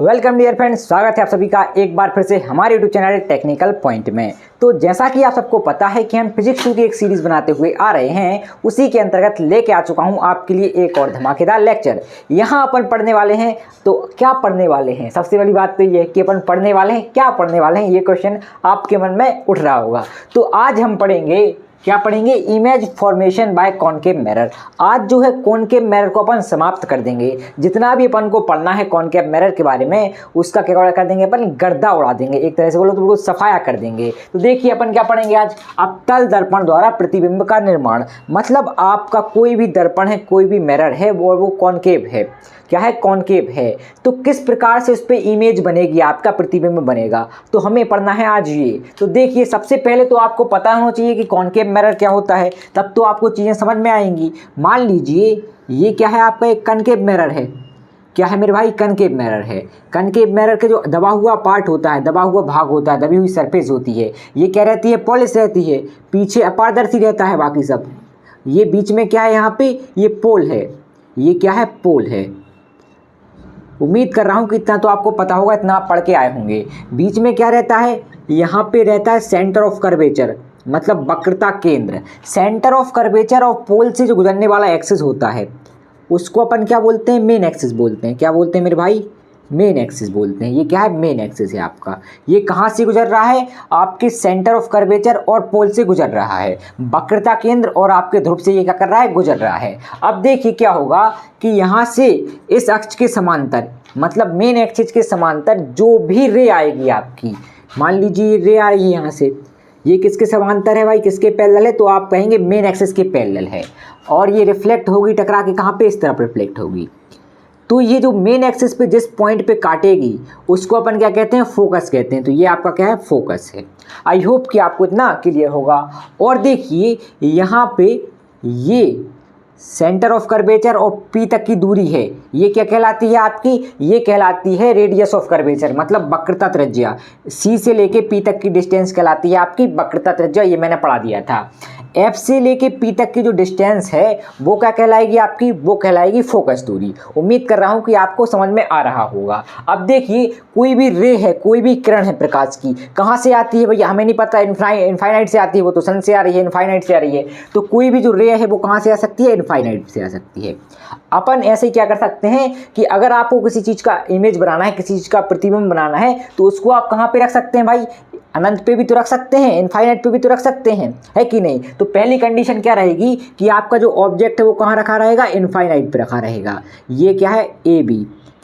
Welcome dear friends, स्वागत है आप सभी का एक बार फिर से हमारे यूट्यूब चैनल टेक्निकल पॉइंट में। तो जैसा कि आप सबको पता है कि हम फिजिक्स 2 की एक सीरीज़ बनाते हुए आ रहे हैं, उसी के अंतर्गत लेके आ चुका हूं आपके लिए एक और धमाकेदार लेक्चर। यहां अपन पढ़ने वाले हैं, तो क्या पढ़ने वाले हैं? सबसे बड़ी बात तो ये है कि अपन पढ़ने वाले हैं, क्या पढ़ने वाले हैं, ये क्वेश्चन आपके मन में उठ रहा होगा। तो आज हम पढ़ेंगे, क्या पढ़ेंगे? Image formation by concave mirror. आज जो है कॉनकेव मिरर को अपन समाप्त कर देंगे। जितना भी अपन को पढ़ना है कॉनकेव मिरर के बारे में, उसका क्या कर देंगे अपन? गर्दा उड़ा देंगे, एक तरह से बोलो तो बिल्कुल सफाया कर देंगे। तो देखिए अपन क्या पढ़ेंगे आज, अवतल दर्पण द्वारा प्रतिबिंब का निर्माण। मतलब आपका कोई भी दर्पण है, कोई भी मिरर है, वो कॉनकेव है। क्या है? कॉनकेव है। तो किस प्रकार से उस पर इमेज बनेगी, आपका प्रतिबिंब बनेगा, तो हमें पढ़ना है आज ये। तो देखिए सबसे पहले तो आपको पता होना चाहिए कि कॉनकेव मिरर क्या होता है, तब तो आपको चीज़ें समझ में आएंगी। मान लीजिए ये क्या है, आपका एक कनकेव मिरर है। क्या है मेरे भाई? कनकेव मिरर है। कनकेव मिरर के जो दबा हुआ पार्ट होता है, दबा हुआ भाग होता है, दबी हुई सरफेस होती है, ये क्या रहती है? पॉलिश रहती है। पीछे अपारदर्शी रहता है बाकी सब। ये बीच में क्या है? यहाँ पे ये पोल है। ये क्या है? पोल है। उम्मीद कर रहा हूँ कि इतना तो आपको पता होगा, इतना आप पढ़ के आए होंगे। बीच में क्या रहता है? यहाँ पे रहता है सेंटर ऑफ कर्वेचर, मतलब वक्रता केंद्र। सेंटर ऑफ कर्वेचर और पोल से जो गुजरने वाला एक्सिस होता है, उसको अपन क्या बोलते हैं? मेन एक्सिस बोलते हैं। क्या बोलते हैं मेरे भाई? मेन एक्सिस बोलते हैं। ये क्या है? मेन एक्सिस है आपका। ये कहाँ से गुजर रहा है? आपके सेंटर ऑफ कर्वेचर और पोल से गुजर रहा है। वक्रता केंद्र और आपके ध्रुव से ये क्या कर रहा है? गुजर रहा है। अब देखिए क्या होगा कि यहाँ से इस अक्ष के समांतर, मतलब मेन एक्सिस के समांतर जो भी रे आएगी आपकी, मान लीजिए रे आ रही है यहाँ से, ये किसके समांतर है भाई? किसके पैरेलल है? तो आप कहेंगे मेन एक्सिस के पैरेलल है। और ये रिफ्लेक्ट होगी टकरा के, कहाँ पे? इस तरफ रिफ्लेक्ट होगी। तो ये जो मेन एक्सिस पे जिस पॉइंट पे काटेगी, उसको अपन क्या कहते हैं? फोकस कहते हैं। तो ये आपका क्या है? फोकस है। आई होप कि आपको इतना क्लियर होगा। और देखिए यहाँ पे ये सेंटर ऑफ कर्वेचर और पी तक की दूरी है, ये क्या कहलाती है आपकी? ये कहलाती है रेडियस ऑफ कर्वेचर, मतलब वक्रता त्रिज्या। सी से लेके पी तक की डिस्टेंस कहलाती है आपकी वक्रता त्रिज्या। ये मैंने पढ़ा दिया था। एफ से लेके पी तक की जो डिस्टेंस है, वो क्या कहलाएगी आपकी? वो कहलाएगी फोकस दूरी। उम्मीद कर रहा हूँ कि आपको समझ में आ रहा होगा। अब देखिए कोई भी रे है, कोई भी किरण है प्रकाश की, कहाँ से आती है भैया? हमें नहीं पता। इनफाइनाइट से आती है, वो तो सन से आ रही है, इनफाइनाइट से आ रही है। तो कोई भी जो रे है वो कहाँ से आ सकती है? इनफाइनाइट से आ सकती है। अपन ऐसे ही क्या कर सकते हैं कि अगर आपको किसी चीज़ का इमेज बनाना है, किसी चीज़ का प्रतिबिंब बनाना है, तो उसको आप कहाँ पे रख सकते हैं भाई? अनंत पे भी तो रख सकते हैं, इनफाइनाइट पे भी तो रख सकते हैं, है कि नहीं? तो पहली कंडीशन क्या रहेगी कि आपका जो ऑब्जेक्ट है वो कहाँ रखा रहेगा? इनफाइनाइट पे रखा रहेगा। ये क्या है?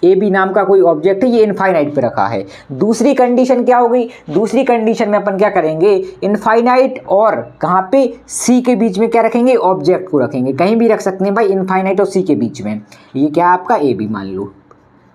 ए बी नाम का कोई ऑब्जेक्ट है, ये इनफाइनाइट पे रखा है। दूसरी कंडीशन क्या हो गई? दूसरी कंडीशन में अपन क्या करेंगे? इनफाइनाइट और कहाँ पे? सी के बीच में क्या रखेंगे? ऑब्जेक्ट को रखेंगे। कहीं भी रख सकते हैं भाई, इनफाइनाइट और सी के बीच में। ये क्या है आपका? ए बी मान लो,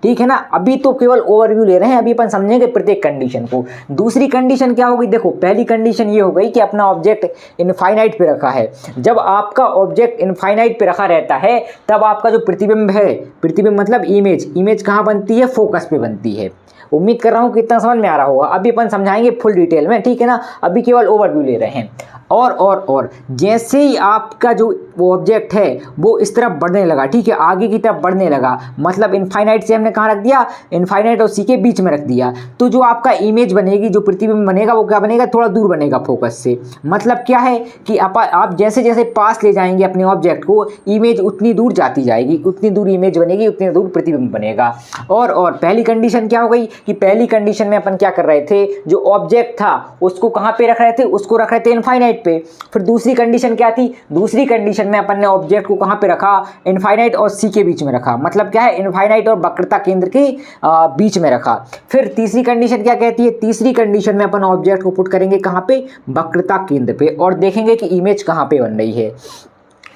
ठीक है ना। अभी तो केवल ओवरव्यू ले रहे हैं, अभी अपन समझेंगे प्रत्येक कंडीशन को। दूसरी कंडीशन क्या हो गई? देखो पहली कंडीशन ये हो गई कि अपना ऑब्जेक्ट इनफाइनाइट पे रखा है। जब आपका ऑब्जेक्ट इनफाइनाइट पे रखा रहता है, तब आपका जो प्रतिबिंब है, प्रतिबिंब मतलब इमेज कहाँ बनती है? फोकस पे बनती है। उम्मीद कर रहा हूँ कि इतना समझ में आ रहा होगा। अभी अपन समझाएंगे फुल डिटेल में, ठीक है ना। अभी केवल ओवरव्यू ले रहे हैं। और जैसे ही आपका जो ऑब्जेक्ट है वो इस तरफ बढ़ने लगा, ठीक है, आगे की तरफ बढ़ने लगा, मतलब इनफाइनाइट से हमने कहाँ रख दिया? इनफाइनाइट और सी के बीच में रख दिया। तो जो आपका इमेज बनेगी, जो प्रतिबिंब बनेगा, वो क्या बनेगा? थोड़ा दूर बनेगा फोकस से। मतलब क्या है कि आप जैसे जैसे पास ले जाएंगे अपने ऑब्जेक्ट को, इमेज उतनी दूर जाती जाएगी, उतनी दूर इमेज बनेगी, उतनी दूर प्रतिबिंब बनेगा। और पहली कंडीशन क्या हो गई कि पहली कंडीशन में अपन क्या कर रहे थे? जो ऑब्जेक्ट था उसको कहाँ पे रख रहे थे? उसको रख रहे थे इनफाइनाइट पे। फिर दूसरी कंडीशन क्या थी? दूसरी कंडीशन में अपन ने ऑब्जेक्ट को कहाँ पे रखा? इनफाइनाइट और सी के बीच में रखा। मतलब क्या है? इनफाइनाइट और वक्रता केंद्र के बीच में रखा। फिर तीसरी कंडीशन क्या कहती है? तीसरी कंडीशन में अपन ऑब्जेक्ट को पुट करेंगे कहाँ पे? वक्रता केंद्र पे, और देखेंगे कि इमेज कहाँ पे बन रही है।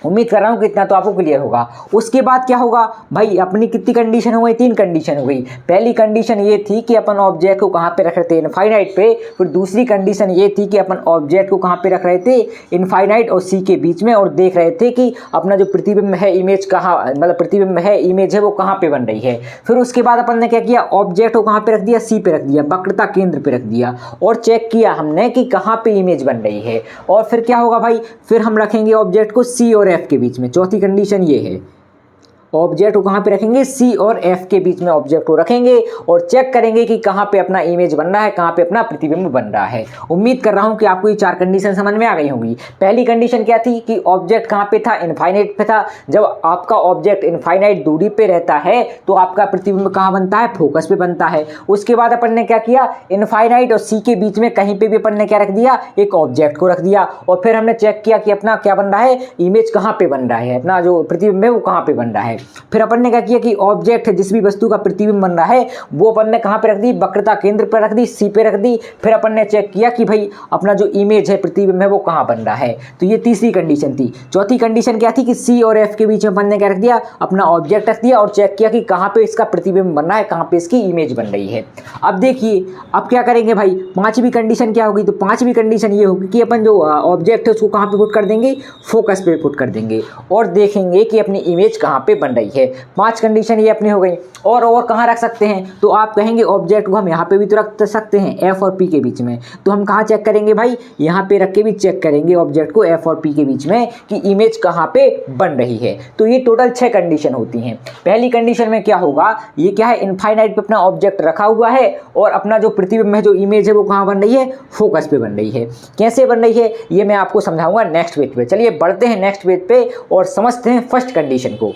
उम्मीद कर रहा हूँ कि इतना तो आपको क्लियर होगा। उसके बाद क्या होगा भाई? अपनी कितनी कंडीशन हो गई? 3 कंडीशन हो गई। पहली कंडीशन ये थी कि अपन ऑब्जेक्ट को कहाँ पे रख रहे थे? इनफाइनाइट पे। फिर दूसरी कंडीशन ये थी कि अपन ऑब्जेक्ट को कहाँ पे रख रहे थे? इनफाइनाइट और सी के बीच में, और देख रहे थे कि अपना जो प्रतिबिंब है, इमेज कहाँ, मतलब प्रतिबिंब है, इमेज है, वो कहाँ पे बन रही है। फिर उसके बाद अपन ने क्या किया? ऑब्जेक्ट को कहाँ पे रख दिया? सी पे रख दिया, वक्रता केंद्र पे रख दिया, और चेक किया हमने कि कहाँ पे इमेज बन रही है। और फिर क्या होगा भाई? फिर हम रखेंगे ऑब्जेक्ट को सी और एफ के बीच में। चौथी कंडीशन ये है। ऑब्जेक्ट को कहाँ पे रखेंगे, सी और एफ के बीच में ऑब्जेक्ट को रखेंगे और चेक करेंगे कि कहाँ पे अपना इमेज बन रहा है, कहाँ पे अपना प्रतिबिंब बन रहा है। उम्मीद कर रहा हूँ कि आपको ये 4 कंडीशन समझ में आ गई होंगी। पहली कंडीशन क्या थी कि ऑब्जेक्ट कहाँ पे था, इनफाइनाइट पे था। जब आपका ऑब्जेक्ट इनफाइनाइट दूरी पे रहता है तो आपका प्रतिबिंब कहाँ बनता है, फोकस पे बनता है। उसके बाद अपन ने क्या किया, इनफाइनाइट और सी के बीच में कहीं पे भी अपन ने क्या रख दिया, एक ऑब्जेक्ट को रख दिया और फिर हमने चेक किया कि अपना क्या बन रहा है, इमेज कहाँ पे बन रहा है, अपना जो प्रतिबिंब है वो कहाँ पे बन रहा है। फिर अपन ने क्या किया कि ऑब्जेक्ट जिस भी वस्तु का प्रतिबिंब बन रहा है वो अपन ने कहाँ पे रख दी, वक्रता केंद्र पर रख दी, सी पे रख दी। फिर अपन ने चेक किया कि भाई अपना जो इमेज है, प्रतिबिंब है वो कहाँ बन रहा है। तो ये तीसरी कंडीशन थी। चौथी कंडीशन क्या थी कि सी और एफ के बीच में अपन ने क्या रख दिया, अपना ऑब्जेक्ट रख दिया और चेक किया कि कहाँ पे इसका प्रतिबिंब बन रहा है, कहाँ पे इसकी इमेज बन रही है। अब देखिए अब क्या करेंगे भाई, पांचवी कंडीशन क्या होगी, तो पांचवी कंडीशन ये होगी कि अपन जो ऑब्जेक्ट है उसको कहाँ पे पुट कर देंगे, फोकस पे पुट कर देंगे और देखेंगे कि अपनी इमेज कहाँ पे बन रही है। 5 कंडीशन ये अपनी हो गई। और कहाँ रख सकते हैं, तो आप कहेंगे ऑब्जेक्ट को हम यहाँ पे भी तो रख सकते हैं, एफ और पी के बीच में। तो हम कहाँ चेक करेंगे भाई, यहाँ पे रख के भी चेक करेंगे ऑब्जेक्ट को एफ और पी के बीच में कि इमेज कहाँ पे बन रही है। तो ये टोटल 6 कंडीशन होती हैं। पहली कंडीशन में क्या होगा, ये क्या है, इनफाइनाइट पे अपना ऑब्जेक्ट रखा हुआ है और अपना जो प्रतिबिंब है, जो इमेज है वो कहाँ बन रही है, फोकस पे बन रही है। कैसे बन रही है ये मैं आपको समझाऊंगा नेक्स्ट पेज पे। चलिए बढ़ते हैं नेक्स्ट पेज पे और समझते हैं फर्स्ट कंडीशन को।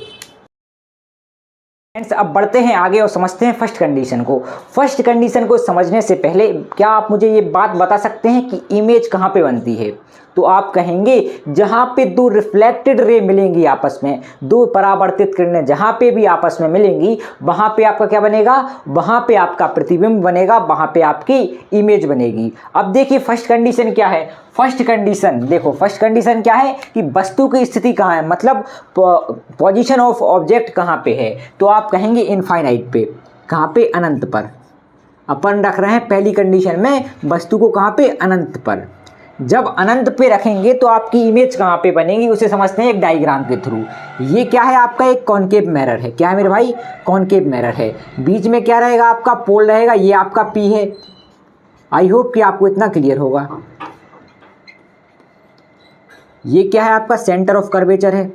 अब बढ़ते हैं आगे और समझते हैं फर्स्ट कंडीशन को। फर्स्ट कंडीशन को समझने से पहले क्या आप मुझे ये बात बता सकते हैं कि इमेज कहाँ पे बनती है, तो आप कहेंगे जहाँ पे 2 रिफ्लेक्टेड रे मिलेंगी आपस में, 2 परावर्तित किरणें जहाँ पे भी आपस में मिलेंगी वहाँ पे आपका क्या बनेगा, वहाँ पे आपका प्रतिबिंब बनेगा, वहाँ पे आपकी इमेज बनेगी। अब देखिए फर्स्ट कंडीशन क्या है। फर्स्ट कंडीशन देखो, फर्स्ट कंडीशन क्या है कि वस्तु की स्थिति कहाँ है, मतलब पोजीशन ऑफ ऑब्जेक्ट कहाँ पे है, तो आप कहेंगे इनफाइनाइट पे, कहाँ पे, अनंत पर। अपन रख रहे हैं पहली कंडीशन में वस्तु को कहाँ पे, अनंत पर। जब अनंत पे रखेंगे तो आपकी इमेज कहाँ पे बनेगी, उसे समझते हैं एक डायग्राम के थ्रू। ये क्या है, आपका एक कॉनकेव मिरर है। क्या है मेरे भाई, कॉनकेव मिरर है। बीच में क्या रहेगा, आपका पोल रहेगा, ये आपका पी है। आई होप कि आपको इतना क्लियर होगा। ये क्या है, आपका सेंटर ऑफ कर्वेचर है।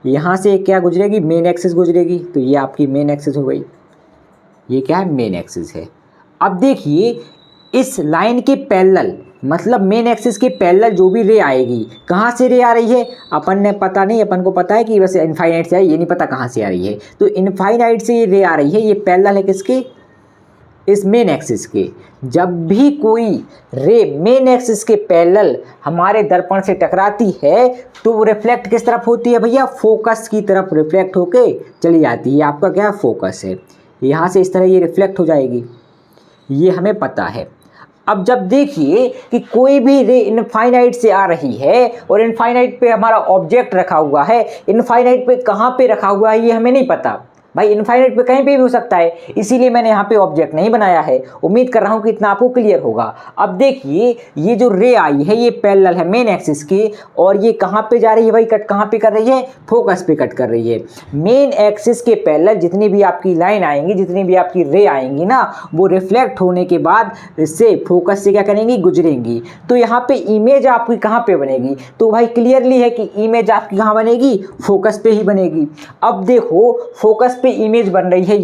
यहाँ से क्या गुजरेगी, मेन एक्सिस गुजरेगी, तो ये आपकी मेन एक्सिस हो गई। ये क्या है, मेन एक्सिस है। अब देखिए इस लाइन के पैरेलल, मतलब मेन एक्सिस के पैरेलल जो भी रे आएगी, कहाँ से रे आ रही है अपन ने पता नहीं, अपन को पता है कि बस इनफाइनाइट से आई, ये नहीं पता कहाँ से आ रही है। तो इनफाइनाइट से ये रे आ रही है, ये पैरेलल है किसके, इस मेन एक्सिस के। जब भी कोई रे मेन एक्सिस के पैरेलल हमारे दर्पण से टकराती है तो वो रिफ्लेक्ट किस तरफ होती है भैया, फोकस की तरफ रिफ्लेक्ट होके चली जाती है। आपका क्या फोकस है, यहाँ से इस तरह ये रिफ्लेक्ट हो जाएगी, ये हमें पता है। अब जब देखिए कि कोई भी रे इनफाइनाइट से आ रही है और इनफाइनाइट पे हमारा ऑब्जेक्ट रखा हुआ है, इनफाइनाइट पे कहाँ पे रखा हुआ है ये हमें नहीं पता भाई, इनफाइनाइट पे कहीं पे भी हो सकता है, इसीलिए मैंने यहाँ पे ऑब्जेक्ट नहीं बनाया है। उम्मीद कर रहा हूँ कि इतना आपको क्लियर होगा। अब देखिए ये जो रे आई है ये पैरेलल है मेन एक्सिस के, और ये कहाँ पे जा रही है भाई, कट कहाँ पे कर रही है, फोकस पे कट कर रही है। मेन एक्सिस के पैरेलल जितनी भी आपकी लाइन आएंगी, जितनी भी आपकी रे आएंगी ना, वो रिफ्लेक्ट होने के बाद इससे फोकस से क्या करेंगी, गुजरेंगी। तो यहाँ पे इमेज आपकी कहाँ पे बनेगी, तो भाई क्लियरली है कि इमेज आपकी कहाँ बनेगी, फोकस पे ही बनेगी। अब देखो फोकस पे इमेज बन रही है,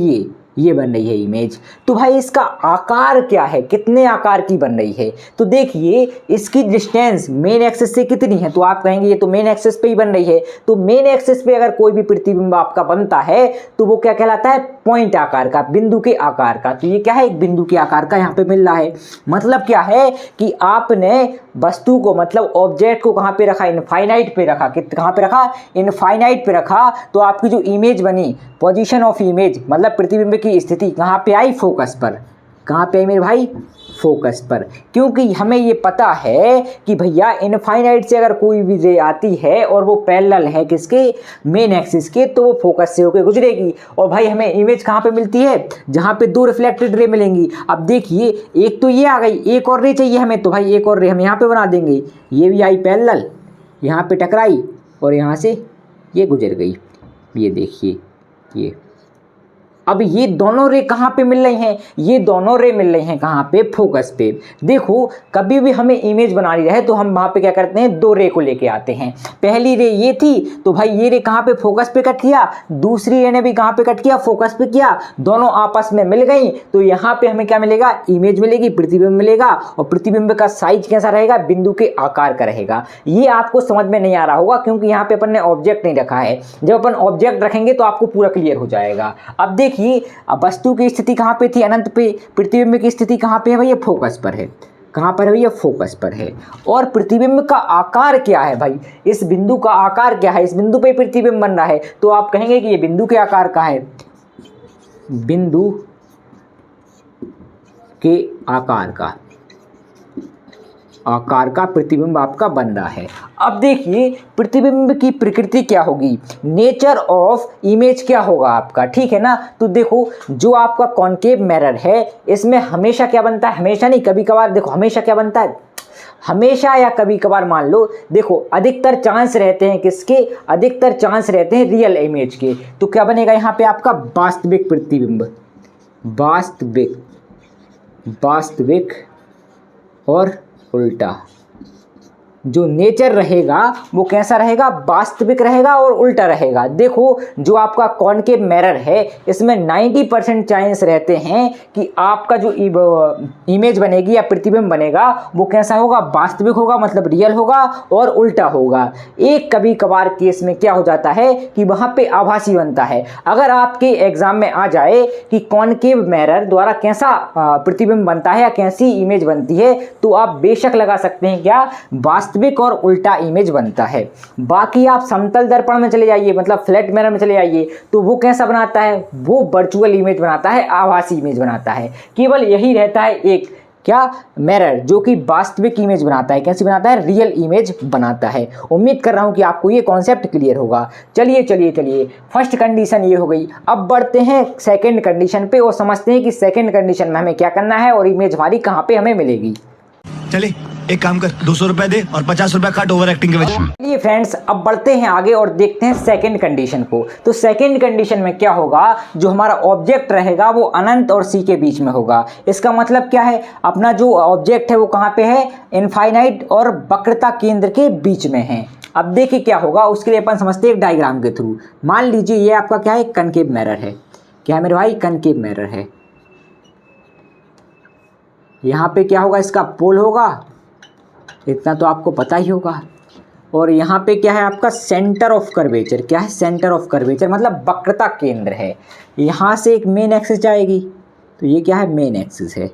ये बन रही है इमेज। तो भाई इसका आकार क्या है, कितने आकार की बन रही है, तो देखिए इसकी डिस्टेंस मेन एक्सिस से कितनी है, तो आप कहेंगे ये तो मेन एक्सिस पे ही बन रही है। तो मेन एक्सिस पे अगर कोई भी प्रतिबिंब आपका बनता है तो वो क्या कहलाता है, पॉइंट आकार का, बिंदु के आकार का। तो ये क्या है, एक बिंदु के आकार का यहाँ पे मिल रहा है। मतलब क्या है कि आपने वस्तु को, मतलब ऑब्जेक्ट को कहाँ पे रखा, इनफाइनाइट पे रखा। कहाँ पे रखा, इनफाइनाइट पे रखा। तो आपकी जो इमेज बनी, पोजीशन ऑफ इमेज, मतलब प्रतिबिंब की स्थिति कहाँ पे आई, फोकस पर। कहाँ पे आई मेरे भाई, फोकस पर। क्योंकि हमें ये पता है कि भैया इनफाइनाइट से अगर कोई भी रे आती है और वो पैरेलल है किसके, मेन एक्सिस के, तो वो फोकस से होकर गुजरेगी। और भाई हमें इमेज कहाँ पे मिलती है, जहाँ पे 2 रिफ्लेक्टेड रे मिलेंगी। अब देखिए एक तो ये आ गई, एक और रे चाहिए हमें, तो भाई एक और रे हम यहाँ पे बना देंगे। ये भी आई पैरेलल, यहाँ पे टकराई और यहाँ से ये गुजर गई। ये देखिए अब ये दोनों रे कहाँ पे मिल रही हैं? ये दोनों रे मिल रही हैं कहाँ पे? फोकस पे। देखो कभी भी हमें इमेज बनानी रहे तो हम वहाँ पे क्या करते हैं, दो रे को लेके आते हैं। पहली रे ये थी तो भाई ये रे कहाँ पे? फोकस पे कट किया। दूसरी रे ने भी कहाँ पे कट किया? फोकस पे किया। दोनों आपस में मिल गई तो यहाँ पे हमें क्या मिलेगा? इमेज मिलेगी, प्रतिबिंब मिलेगा। और प्रतिबिंब का साइज कैसा रहेगा? बिंदु के आकार का रहेगा। ये आपको समझ में नहीं आ रहा होगा क्योंकि यहाँ पे अपन ने ऑब्जेक्ट नहीं रखा है। जब अपन ऑब्जेक्ट रखेंगे तो आपको पूरा क्लियर हो जाएगा। अब देखिए वस्तु की स्थिति कहाँ पे थी? अनंत पे। प्रतिबिंब की स्थिति कहाँ पे है भाई? ये फोकस पर है। कहाँ पर है भैया? फोकस पर है। और प्रतिबिंब का आकार क्या है भाई? इस बिंदु का आकार क्या है? इस बिंदु पे प्रतिबिंब बन रहा है तो आप कहेंगे कि ये बिंदु के आकार का है। बिंदु के आकार का प्रतिबिंब आपका बन रहा है। अब देखिए प्रतिबिंब की प्रकृति क्या होगी? नेचर ऑफ इमेज क्या होगा आपका? ठीक है ना। तो देखो जो आपका कॉनकेव मिरर है इसमें हमेशा क्या बनता है? हमेशा नहीं, कभी कभार। देखो हमेशा क्या बनता है? हमेशा या कभी कभार मान लो। देखो अधिकतर चांस रहते हैं किसके? अधिकतर चांस रहते हैं रियल इमेज के। तो क्या बनेगा यहाँ पे आपका? वास्तविक प्रतिबिंब। वास्तविक और उल्टा। जो नेचर रहेगा वो कैसा रहेगा? वास्तविक रहेगा और उल्टा रहेगा। देखो जो आपका कॉनकेव मिरर है इसमें 90% चांस रहते हैं कि आपका जो इमेज बनेगी या प्रतिबिंब बनेगा वो कैसा होगा? वास्तविक होगा, मतलब रियल होगा, और उल्टा होगा। एक कभी कभार केस में क्या हो जाता है कि वहाँ पे आभासी बनता है। अगर आपके एग्जाम में आ जाए कि कॉनकेव मिरर द्वारा कैसा प्रतिबिंब बनता है या कैसी इमेज बनती है तो आप बेशक लगा सकते हैं क्या? वास्तविक और उल्टा इमेज बनता है। बाकी आप समतल दर्पण में चले जाइए, मतलब फ्लैट मिरर में चले जाइए, तो वो कैसा बनाता है? वो वर्चुअल इमेज बनाता है, आभासी इमेज बनाता है। केवल यही रहता है एक क्या? मिरर, जो कि वास्तविक इमेज बनाता है। कैसी बनाता है? रियल इमेज बनाता है। उम्मीद कर रहा हूं कि आपको ये कॉन्सेप्ट क्लियर होगा। चलिए फर्स्ट कंडीशन ये हो गई। अब बढ़ते हैं सेकंड कंडीशन पे और समझते हैं कि सेकंड कंडीशन में हमें क्या करना है और इमेज हमारी कहाँ पे हमें मिलेगी। चले एक काम कर, 200 रुपए दे और 50 रुपए काट ओवर एक्टिंग के वजह। चलिए फ्रेंड्स अब बढ़ते हैं आगे और देखते हैं सेकंड कंडीशन को। तो सेकंड कंडीशन में क्या होगा? जो हमारा ऑब्जेक्ट रहेगा वो अनंत और सी के बीच में होगा। इसका मतलब क्या है? अपना जो ऑब्जेक्ट है वो कहाँ पे है? इनफाइनाइट और वक्रता केंद्र के बीच में है। अब देखिए क्या होगा, उसके लिए अपन समझते हैं एक डायग्राम के थ्रू। मान लीजिए ये आपका क्या है? कनकेव मिरर है। क्या है मेरे भाई? कनकेव मिरर है। यहाँ पे क्या होगा? इसका पोल होगा, इतना तो आपको पता ही होगा। और यहाँ पे क्या है आपका? Centre of curvature. क्या है? सेंटर ऑफ कर्वेचर मतलब वक्रता केंद्र है। यहाँ से एक मेन एक्सिस जाएगी तो ये क्या है? मेन एक्सिस है।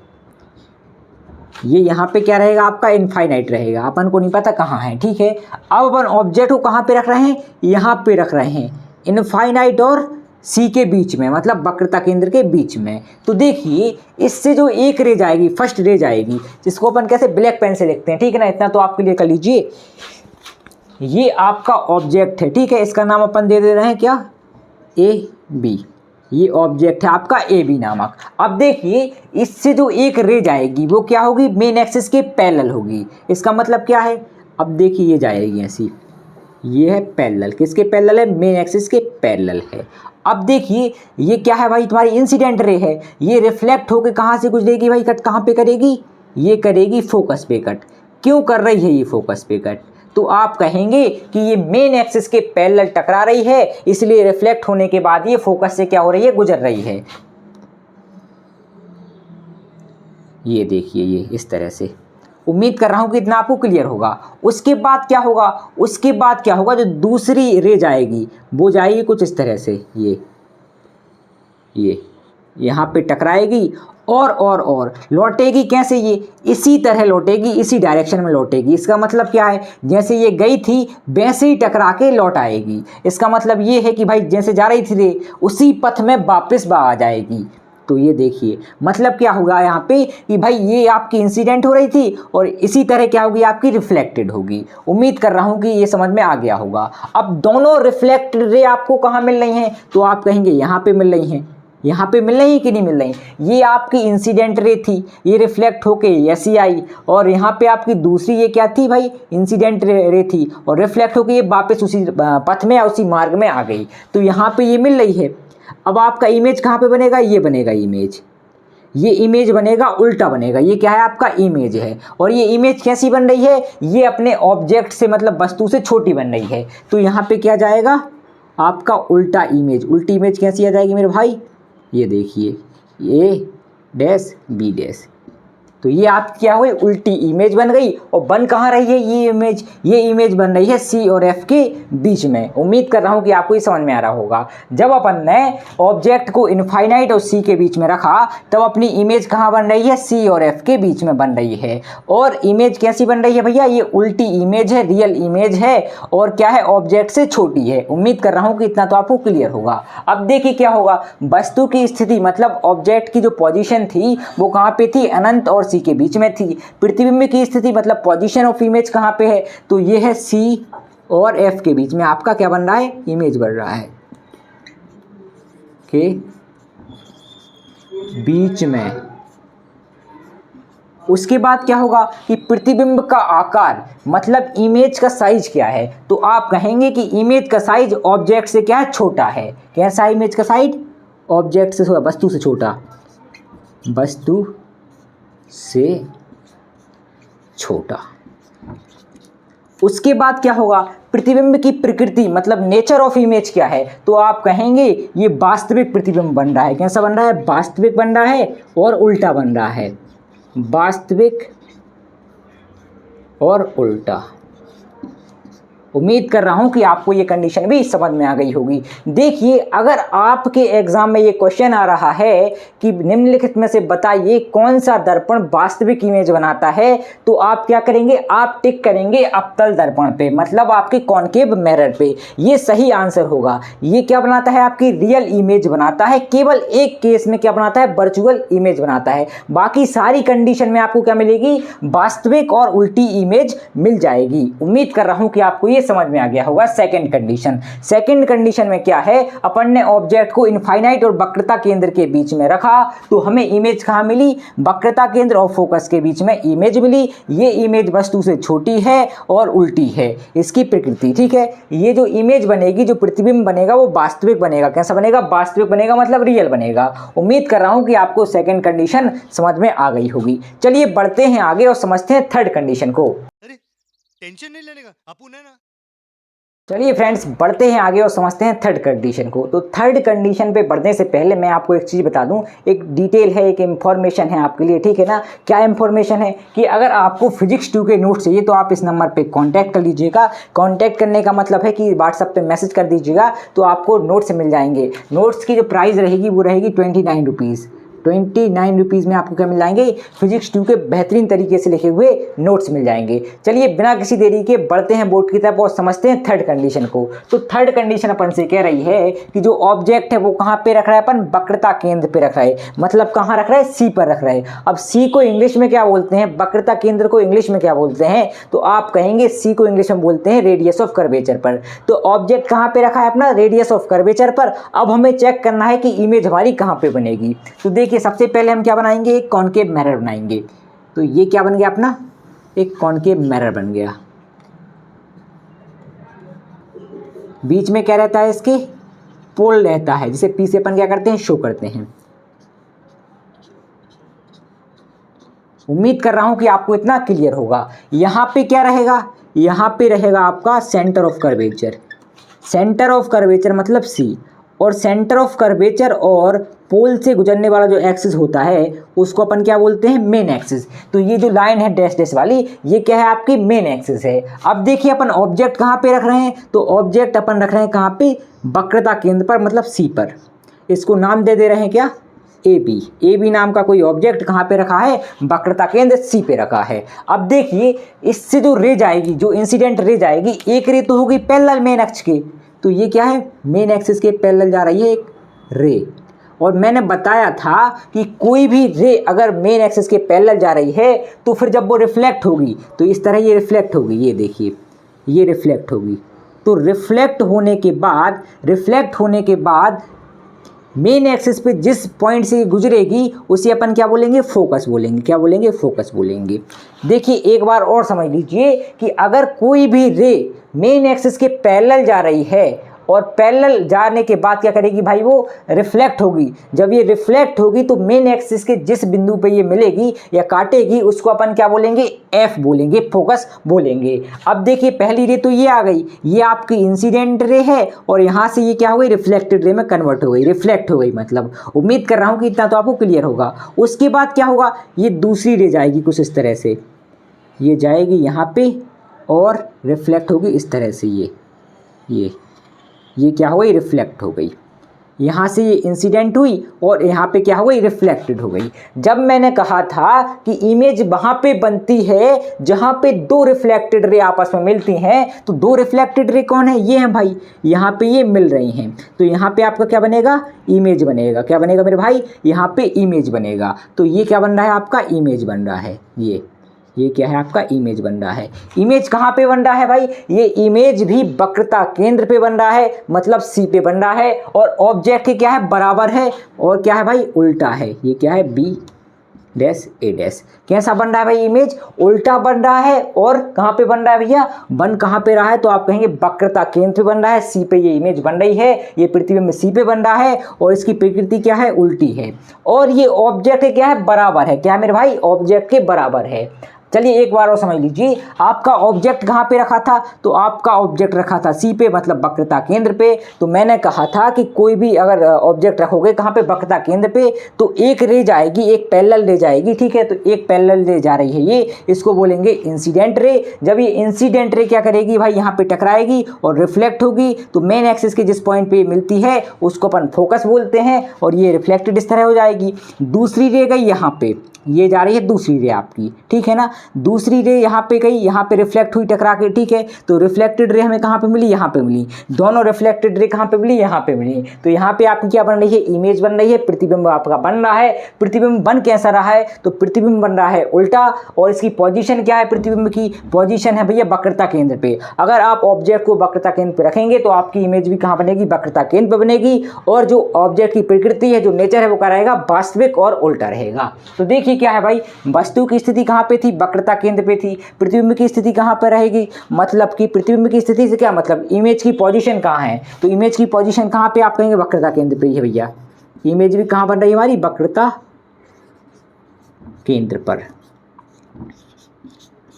ये यहाँ पे क्या रहेगा आपका? इनफाइनाइट रहेगा, अपन को नहीं पता कहाँ है। ठीक है, अब अपन ऑब्जेक्ट को कहाँ पे रख रहे हैं? यहाँ पे रख रहे हैं, इनफाइनाइट और सी के बीच में, मतलब वक्रता केंद्र के बीच में। तो देखिए इससे जो एक रे जाएगी, फर्स्ट रे जाएगी, जिसको अपन कैसे? ब्लैक पेन से लिखते हैं। ठीक है ना, इतना तो आपके लिए कर लीजिए। ये आपका ऑब्जेक्ट है। ठीक है, इसका नाम अपन दे रहे हैं क्या? A B. ये ऑब्जेक्ट है आपका ए बी नामक। अब देखिए इससे जो एक रे जाएगी वो क्या होगी? मेन एक्सिस के पैरेलल होगी। इसका मतलब क्या है? अब देखिए ये जाएगी ऐसी, ये है पैरेलल। किसके पैरेलल है? मेन एक्सिस के पैरेलल है। अब देखिए ये क्या है भाई? तुम्हारी इंसिडेंट रे है। ये रिफ्लेक्ट होकर कहाँ से गुजरेगी भाई? कट कहाँ पे करेगी? ये करेगी फोकस पे कट। क्यों कर रही है ये फोकस पे कट? तो आप कहेंगे कि ये मेन एक्सिस के पैरेलल टकरा रही है, इसलिए रिफ्लेक्ट होने के बाद ये फोकस से क्या हो रही है? गुजर रही है। ये देखिए ये इस तरह से। उम्मीद कर रहा हूँ कि इतना आपको क्लियर होगा। उसके बाद क्या होगा? उसके बाद क्या होगा? जो दूसरी रे जाएगी वो जाएगी कुछ इस तरह से, ये यहाँ पे टकराएगी और लौटेगी कैसे? ये इसी तरह लौटेगी, इसी डायरेक्शन में लौटेगी। इसका मतलब क्या है? जैसे ये गई थी वैसे ही टकरा के लौट आएगी। इसका मतलब ये है कि भाई जैसे जा रही थी रे उसी पथ में वापस आ जाएगी। तो ये देखिए मतलब क्या होगा यहाँ पे कि भाई ये आपकी इंसिडेंट हो रही थी और इसी तरह क्या होगी? आपकी रिफ्लेक्टेड होगी। उम्मीद कर रहा हूँ कि ये समझ में आ गया होगा। अब दोनों रिफ्लेक्टेड रे आपको कहाँ मिल रही हैं? तो आप कहेंगे यहाँ पे मिल रही हैं। यहाँ पे मिल रही है कि नहीं मिल रही? ये आपकी इंसिडेंट रे थी, ये रिफ्लेक्ट होके ऐसी आई, और यहाँ पे आपकी दूसरी ये क्या थी भाई? इंसिडेंट रे थी और रिफ्लेक्ट होके ये वापस उसी पथ में या उसी मार्ग में आ गई। तो यहाँ पे ये मिल रही है। अब आपका इमेज कहाँ पे बनेगा, ये बनेगा इमेज, ये इमेज बनेगा, उल्टा बनेगा, ये क्या है आपका इमेज है। और ये इमेज कैसी बन रही है, ये अपने ऑब्जेक्ट से मतलब वस्तु से छोटी बन रही है। तो यहाँ पे क्या जाएगा आपका उल्टा इमेज। उल्टी इमेज कैसी आ जाएगी मेरे भाई, ये देखिए ए डैश बी डैश। तो ये आप क्या हुई, उल्टी इमेज बन गई। और बन कहाँ रही है ये इमेज बन रही है सी और एफ के बीच में। उम्मीद कर रहा हूँ कि आपको ये समझ में आ रहा होगा। जब अपन ने ऑब्जेक्ट को इनफाइनाइट और सी के बीच में रखा तब अपनी इमेज कहाँ बन रही है, सी और एफ के बीच में बन रही है। और इमेज कैसी बन रही है भैया, ये उल्टी इमेज है, रियल इमेज है और क्या है ऑब्जेक्ट से छोटी है। उम्मीद कर रहा हूँ कि इतना तो आपको क्लियर होगा। अब देखिए क्या होगा, वस्तु की स्थिति मतलब ऑब्जेक्ट की जो पोजीशन थी वो कहाँ पे थी, अनंत और सी के बीच में थी। प्रतिबिंब की स्थिति मतलब पोजीशन ऑफ इमेज कहाँ पे है, तो ये है सी और एफ के बीच में आपका क्या बन रहा है, इमेज बन रहा है के बीच में। उसके बाद क्या होगा कि प्रतिबिंब का आकार मतलब इमेज का साइज क्या है, तो आप कहेंगे कि इमेज का साइज ऑब्जेक्ट से क्या है, छोटा है। कैसा इमेज का साइज, ऑब्जेक्ट से, वस्तु से छोटा, वस्तु से छोटा। उसके बाद क्या होगा, प्रतिबिंब की प्रकृति मतलब नेचर ऑफ इमेज क्या है, तो आप कहेंगे ये वास्तविक प्रतिबिंब बन रहा है। कैसा बन रहा है, वास्तविक बन रहा है और उल्टा बन रहा है, वास्तविक और उल्टा। उम्मीद कर रहा हूं कि आपको ये कंडीशन भी समझ में आ गई होगी। देखिए अगर आपके एग्जाम में ये क्वेश्चन आ रहा है कि निम्नलिखित में से बताइए कौन सा दर्पण वास्तविक इमेज बनाता है, तो आप क्या करेंगे, आप टिक करेंगे अवतल दर्पण पे मतलब आपके कॉनकेव मिरर पे। ये सही आंसर होगा। ये क्या बनाता है, आपकी रियल इमेज बनाता है। केवल एक केस में क्या बनाता है, वर्चुअल इमेज बनाता है। बाकी सारी कंडीशन में आपको क्या मिलेगी, वास्तविक और उल्टी इमेज मिल जाएगी। उम्मीद कर रहा हूं कि आपको ये समझ में आ गया होगा। सेकंड कंडीशन, सेकंड कंडीशन में क्या है, अपन ने ऑब्जेक्ट को इनफाइनाइट और वक्रता केंद्र के बीच में रखा तो हमें इमेज कहां मिली, वक्रता केंद्र और फोकस के बीच में इमेज मिली। ये इमेज वस्तु से छोटी है और उल्टी है, इसकी प्रकृति, ठीक है। ये जो इमेज बनेगी, जो प्रतिबिंब बनेगा वो वास्तविक बनेगा। कैसा बनेगा, वास्तविक बनेगा मतलब रियल बनेगा। उम्मीद कर रहा हूं कि आपको सेकंड कंडीशन समझ में आ गई होगी। चलिए बढ़ते हैं आगे और समझते हैं थर्ड कंडीशन को। अरे टेंशन नहीं लेने का, अपुन है ना। चलिए फ्रेंड्स बढ़ते हैं आगे और समझते हैं थर्ड कंडीशन को। तो थर्ड कंडीशन पे बढ़ने से पहले मैं आपको एक चीज़ बता दूं, एक डिटेल है, एक इन्फॉर्मेशन है आपके लिए, ठीक है ना। क्या इन्फॉर्मेशन है कि अगर आपको फिजिक्स 2 के नोट्स चाहिए तो आप इस नंबर पे कांटेक्ट कर लीजिएगा। कांटेक्ट करने का मतलब है कि व्हाट्सएप पे मैसेज कर दीजिएगा तो आपको नोट्स मिल जाएंगे। नोट्स की जो प्राइस रहेगी वो रहेगी 29 रुपीज़। 29 रुपीज़ में आपको क्या मिल जाएंगे, फिजिक्स 2 के बेहतरीन तरीके से लिखे हुए नोट्स मिल जाएंगे। चलिए बिना किसी देरी के बढ़ते हैं बोर्ड की तरफ और समझते हैं थर्ड कंडीशन को। तो थर्ड कंडीशन अपन से कह रही है कि जो ऑब्जेक्ट है वो कहाँ पे रख रहा है, अपन वक्रता केंद्र पे रख रहा है। मतलब कहाँ रख रहा है, सी पर रख रहा है। अब सी को इंग्लिश में क्या बोलते हैं, वक्रता केंद्र को इंग्लिश में क्या बोलते हैं, तो आप कहेंगे सी को इंग्लिश में बोलते हैं रेडियस ऑफ कर्वेचर पर। तो ऑब्जेक्ट कहाँ पे रखा है अपना, रेडियस ऑफ कर्वेचर पर। अब हमें चेक करना है कि इमेज हमारी कहाँ पे बनेगी। तो देखिए सबसे पहले हम क्या बनाएंगे, एक कॉनकेव मिरर बनाएंगे। तो ये क्या बन गया अपना, एक कॉनकेव मिरर बन गया। बीच में क्या रहता है, इसके पोल रहता है, जिसे पी से अपन क्या करते हैं, शो करते हैं। उम्मीद कर रहा हूं कि आपको इतना क्लियर होगा। यहां पे क्या रहेगा, यहां पे रहेगा आपका centre of curvature. Centre of curvature मतलब सी, और सेंटर ऑफ कर्वेचर और पोल से गुजरने वाला जो एक्सिस होता है उसको अपन क्या बोलते हैं, मेन एक्सिस। तो ये जो लाइन है डैश डैश वाली, ये क्या है, आपकी मेन एक्सिस है। अब देखिए अपन ऑब्जेक्ट कहाँ पे रख रहे हैं, तो ऑब्जेक्ट अपन रख रहे हैं कहाँ पे, वक्रता केंद्र पर मतलब सी पर। इसको नाम दे रहे हैं क्या, ए बी। ए बी नाम का कोई ऑब्जेक्ट कहाँ पे रखा है, वक्रता केंद्र सी पे रखा है। अब देखिए इससे जो रे जाएगी, जो इंसिडेंट रे जाएगी, एक रे तो होगी पैरेलल मेन अक्ष के, तो ये क्या है, मेन एक्सिस के पैरेलल जा रही है एक रे। और मैंने बताया था कि कोई भी रे अगर मेन एक्सिस के पैरेलल जा रही है तो फिर जब वो रिफ्लेक्ट होगी तो इस तरह ये रिफ्लेक्ट होगी। ये देखिए ये रिफ्लेक्ट होगी। तो रिफ्लेक्ट होने के बाद मेन एक्सिस पे जिस पॉइंट से गुजरेगी उसे अपन क्या बोलेंगे, फोकस बोलेंगे। क्या बोलेंगे, फोकस बोलेंगे। देखिए एक बार और समझ लीजिए कि अगर कोई भी रे मेन एक्सिस के पैरेलल जा रही है और पैरेलल जाने के बाद क्या करेगी भाई, वो रिफ्लेक्ट होगी। जब ये रिफ्लेक्ट होगी तो मेन एक्सिस के जिस बिंदु पे ये मिलेगी या काटेगी उसको अपन क्या बोलेंगे, एफ बोलेंगे, फोकस बोलेंगे। अब देखिए पहली रे तो ये आ गई, ये आपकी इंसिडेंट रे है और यहाँ से ये क्या हो गई, रिफ्लेक्टेड रे में कन्वर्ट हो गई, रिफ्लेक्ट हो गई। मतलब उम्मीद कर रहा हूँ कि इतना तो आपको क्लियर होगा। उसके बाद क्या होगा, ये दूसरी रे जाएगी कुछ इस तरह से, ये जाएगी यहाँ पे और रिफ्लेक्ट होगी इस तरह से, ये क्या हो गई, रिफ्लेक्ट हो गई। यहाँ से ये इंसिडेंट हुई और यहाँ पे क्या हो गई, रिफ्लेक्टेड हो गई। जब मैंने कहा था कि इमेज वहाँ पे बनती है जहाँ पे दो रिफ्लेक्टेड रे आपस में मिलती हैं, तो दो रिफ्लेक्टेड रे कौन है, ये हैं भाई, यहाँ पे ये मिल रही हैं, तो यहाँ पे आपका क्या बनेगा, इमेज बनेगा। क्या बनेगा मेरे भाई, यहाँ पे इमेज बनेगा। तो ये क्या बन रहा है आपका, इमेज बन रहा है। ये क्या है आपका, इमेज बन रहा है। इमेज कहाँ पे बन रहा है भाई, ये इमेज भी वक्रता केंद्र पे बन रहा है, मतलब सी पे बन रहा है और ऑब्जेक्ट के क्या है, बराबर है और क्या है भाई, उल्टा है। ये क्या है, बी डैश ए डैश। कैसा बन रहा है भाई, इमेज उल्टा बन रहा है। और कहाँ पे बन रहा है भैया, बन कहाँ पे रहा है, तो आप कहेंगे वक्रता केंद्र पे बन रहा है, सी पे ये इमेज बन रही है, ये प्रतिबिंब सी पे बन रहा है और इसकी प्रकृति क्या है, उल्टी है। और ये ऑब्जेक्ट क्या है, बराबर है। क्या है मेरे भाई, ऑब्जेक्ट के बराबर है। चलिए एक बार और समझ लीजिए, आपका ऑब्जेक्ट कहाँ पे रखा था, तो आपका ऑब्जेक्ट रखा था सी पे, मतलब वक्रता केंद्र पे। तो मैंने कहा था कि कोई भी अगर ऑब्जेक्ट रखोगे कहाँ पे, वक्रता केंद्र पे, तो एक रे जाएगी, एक पैरेलल रे जाएगी, ठीक है। तो एक पैरेलल रे जा रही है, ये इसको बोलेंगे इंसिडेंट रे। जब ये इंसिडेंट रे क्या करेगी भाई, यहाँ पे टकराएगी और रिफ्लेक्ट होगी, तो मेन एक्सिस के जिस पॉइंट पे मिलती है उसको अपन फोकस बोलते हैं और ये रिफ्लेक्टेड इस तरह हो जाएगी। दूसरी रे गई यहाँ पे, ये जा रही है दूसरी रे आपकी, ठीक है ना। दूसरी रे यहाँ पे गई, यहाँ पे रिफ्लेक्ट हुई टकरा के, ठीक है। तो रिफ्लेक्टेड रे हमें कहाँ पे मिली, यहाँ पे मिली। दोनों रिफ्लेक्टेड रे कहाँ पे मिली, यहाँ पे मिली। तो यहाँ पे आपकी क्या बन रही है, इमेज बन रही है, प्रतिबिंब आपका बन रहा है। प्रतिबिंब बन कैसा रहा है, तो प्रतिबिंब बन रहा है उल्टा और इसकी पोजीशन क्या है, प्रतिबिंब की पोजीशन है भैया वक्रता केंद्र पे। अगर आप ऑब्जेक्ट को वक्रता केंद्र पे रखेंगे तो आपकी इमेज भी कहाँ बनेगी, वक्रता केंद्र पे बनेगी। और जो ऑब्जेक्ट की प्रकृति है, जो नेचर है, वो क्या रहेगा, वास्तविक और उल्टा रहेगा। तो देखिए क्या है भाई, वस्तु की स्थिति कहाँ पे थी, वक्रता केंद्र पे थी। प्रतिबिंब की स्थिति कहाँ पर रहेगी, मतलब कि प्रतिबिंब की स्थिति से क्या मतलब, इमेज की पोजीशन कहाँ है, तो इमेज की पोजीशन कहाँ पे आप कहेंगे, वक्रता केंद्र पे ही है भैया। इमेज भी कहाँ बन रही है हमारी, वक्रता केंद्र पर।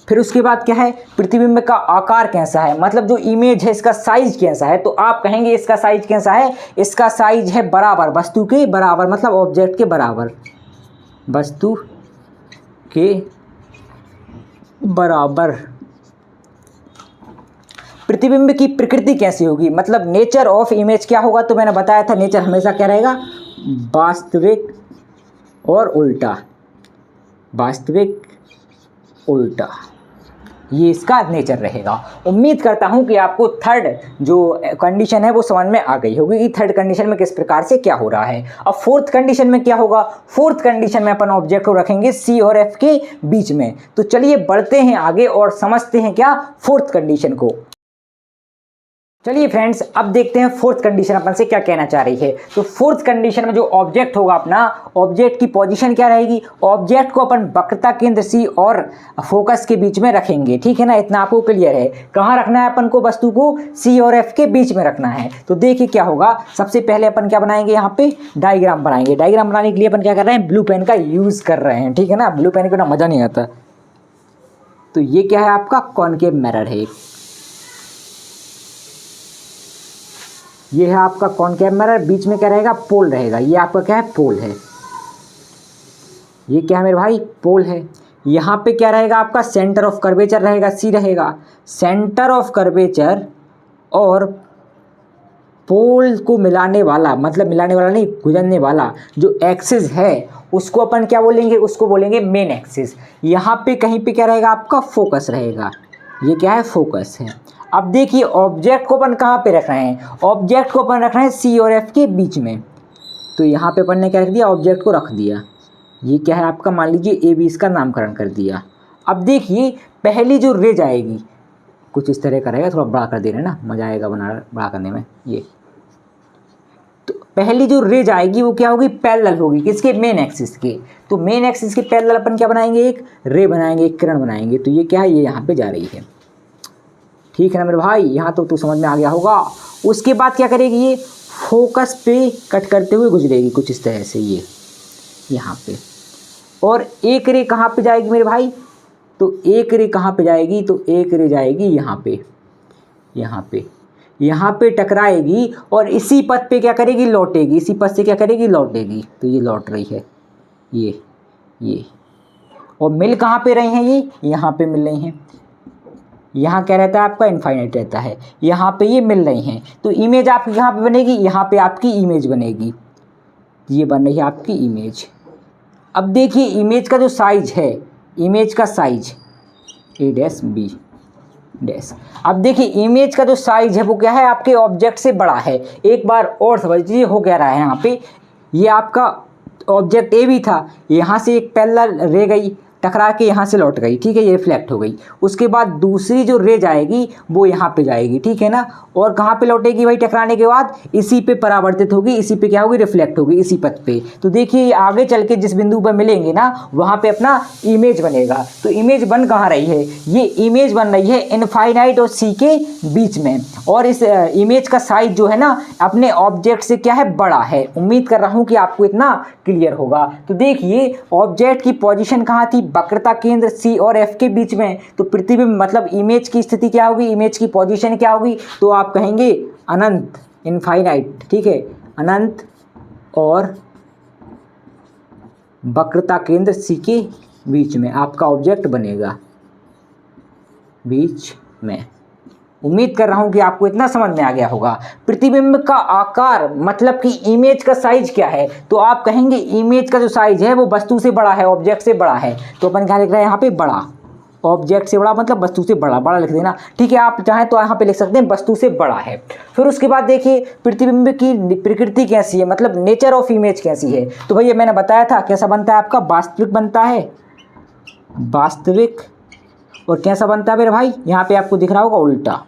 फिर उसके बाद क्या है, प्रतिबिंब का आकार कैसा है, मतलब जो इमेज है इसका साइज कैसा है, तो आप कहेंगे इसका साइज कैसा है, इसका साइज है बराबर, वस्तु के बराबर, मतलब ऑब्जेक्ट के बराबर, वस्तु के बराबर। प्रतिबिंब की प्रकृति कैसी होगी, मतलब नेचर ऑफ इमेज क्या होगा, तो मैंने बताया था नेचर हमेशा क्या रहेगा, वास्तविक और उल्टा, वास्तविक उल्टा, ये इसका नेचर रहेगा। उम्मीद करता हूं कि आपको थर्ड जो कंडीशन है वो समझ में आ गई होगी कि थर्ड कंडीशन में किस प्रकार से क्या हो रहा है। अब फोर्थ कंडीशन में क्या होगा, फोर्थ कंडीशन में अपन ऑब्जेक्ट को रखेंगे सी और एफ के बीच में। तो चलिए बढ़ते हैं आगे और समझते हैं क्या फोर्थ कंडीशन को। चलिए फ्रेंड्स, अब देखते हैं फोर्थ कंडीशन अपन से क्या कहना चाह रही है। तो फोर्थ कंडीशन में जो ऑब्जेक्ट होगा अपना, ऑब्जेक्ट की पोजीशन क्या रहेगी, ऑब्जेक्ट को अपन वक्रता केंद्र सी और फोकस के बीच में रखेंगे, ठीक है ना। इतना आपको क्लियर है। कहाँ रखना है अपन को, वस्तु को सी और एफ के बीच में रखना है। तो देखिए क्या होगा, सबसे पहले अपन क्या बनाएंगे, यहाँ पे डायग्राम बनाएंगे। डायग्राम बनाने के लिए अपन क्या कर रहे हैं, ब्लू पेन का यूज कर रहे हैं, ठीक है ना। ब्लू पेन के बिना मजा नहीं आता। तो ये क्या है आपका कॉनकेव मिरर है, ये है आपका कॉनकेव मिरर। बीच में क्या रहेगा, पोल रहेगा। ये आपका क्या है, पोल है। ये क्या है मेरे भाई, पोल है। यहाँ पे क्या रहेगा आपका, सेंटर ऑफ कर्वेचर रहेगा, सी रहेगा। सेंटर ऑफ कर्वेचर और पोल को मिलाने वाला, मतलब मिलाने वाला नहीं, गुजरने वाला जो एक्सिस है उसको अपन क्या बोलेंगे, उसको बोलेंगे मेन एक्सिस। यहाँ पे कहीं पे क्या रहेगा आपका, फोकस रहेगा। ये क्या है, फोकस है। अब देखिए ऑब्जेक्ट को अपन कहाँ पे रख रहे हैं, ऑब्जेक्ट को अपन रख रहे हैं सी और एफ के बीच में। तो यहाँ पे अपन ने क्या रख दिया, ऑब्जेक्ट को रख दिया। ये क्या है आपका, मान लीजिए ए बी, इसका नामकरण कर दिया। अब देखिए पहली जो रे जाएगी कुछ इस तरह का रहेगा, थोड़ा बड़ा कर दे रहे हैं ना, मजा आएगा बड़ा करने में। ये तो पहली जो रे जाएगी वो क्या होगी, पैरेलल होगी, किसके, मेन एक्सिस के। तो मेन एक्सिस के पैरेलल अपन क्या बनाएंगे, एक रे बनाएंगे, एक किरण बनाएंगे। तो ये क्या है, ये यहाँ पे जा रही है। ठीक है ना मेरे भाई, यहाँ तो तू समझ में आ गया होगा। उसके बाद क्या करेगी, ये फोकस पे कट करते हुए गुजरेगी कुछ इस तरह से, ये यहाँ पे। और एक रे कहाँ पे जाएगी मेरे भाई, तो एक रे कहाँ पे जाएगी, तो एक रे जाएगी यहाँ पे, यहाँ पे टकराएगी और इसी पथ पे क्या करेगी, लौटेगी, इसी पथ से क्या करेगी, लौटेगी। तो ये लौट रही है, ये और मिल कहाँ पे रहे हैं, ये यहाँ पे मिल रही हैं। यहाँ क्या रहता है आपका, इनफाइनाइट रहता है, यहाँ पे ये मिल रही हैं। तो इमेज आपकी यहाँ पे बनेगी, यहाँ पे आपकी इमेज बनेगी, ये बन रही है आपकी इमेज। अब देखिए इमेज का जो साइज है, इमेज का साइज ए डैश बी डैश, अब देखिए इमेज का जो साइज है वो क्या है, आपके ऑब्जेक्ट से बड़ा है। एक बार और समझ लीजिए हो क्या रहा है यहाँ पे, ये आपका ऑब्जेक्ट ए भी था, यहाँ से एक पैरेलल रे गई, टकरा के यहाँ से लौट गई, ठीक है, ये रिफ्लेक्ट हो गई। उसके बाद दूसरी जो रे जाएगी वो यहाँ पे जाएगी, ठीक है ना, और कहाँ पे लौटेगी भाई, टकराने के बाद इसी पे परावर्तित होगी, इसी पे क्या होगी, रिफ्लेक्ट होगी, इसी पथ पे। तो देखिए आगे चल के जिस बिंदु पर मिलेंगे ना, वहाँ पे अपना इमेज बनेगा। तो इमेज बन कहाँ रही है, ये इमेज बन रही है इनफाइनाइट और सी के बीच में, और इस इमेज का साइज जो है ना अपने ऑब्जेक्ट से क्या है, बड़ा है। उम्मीद कर रहा हूँ कि आपको इतना क्लियर होगा। तो देखिए ऑब्जेक्ट की पोजीशन कहाँ थी, वक्रता केंद्र सी और एफ के बीच में। तो प्रतिबिंब मतलब इमेज की स्थिति क्या होगी, इमेज की पोजीशन क्या होगी, तो आप कहेंगे अनंत, इनफाइनाइट, ठीक है, अनंत और वक्रता केंद्र सी के बीच में आपका ऑब्जेक्ट बनेगा, बीच में। उम्मीद कर रहा हूं कि आपको इतना समझ में आ गया होगा। प्रतिबिंब का आकार मतलब कि इमेज का साइज क्या है, तो आप कहेंगे इमेज का जो साइज है वो वस्तु से बड़ा है, ऑब्जेक्ट से बड़ा है। तो अपन क्या लिख रहे हैं यहाँ पे, बड़ा, ऑब्जेक्ट से बड़ा मतलब वस्तु से बड़ा, बड़ा लिख देना, ठीक है। आप चाहें तो यहाँ पे लिख सकते हैं वस्तु से बड़ा है। फिर उसके बाद देखिए प्रतिबिंब की प्रकृति कैसी है, मतलब नेचर ऑफ इमेज कैसी है। तो भैया मैंने बताया था कैसा बनता है आपका, वास्तविक बनता है, वास्तविक, और कैसा बनता है मेरे भाई, यहाँ पे आपको दिख रहा होगा उल्टा।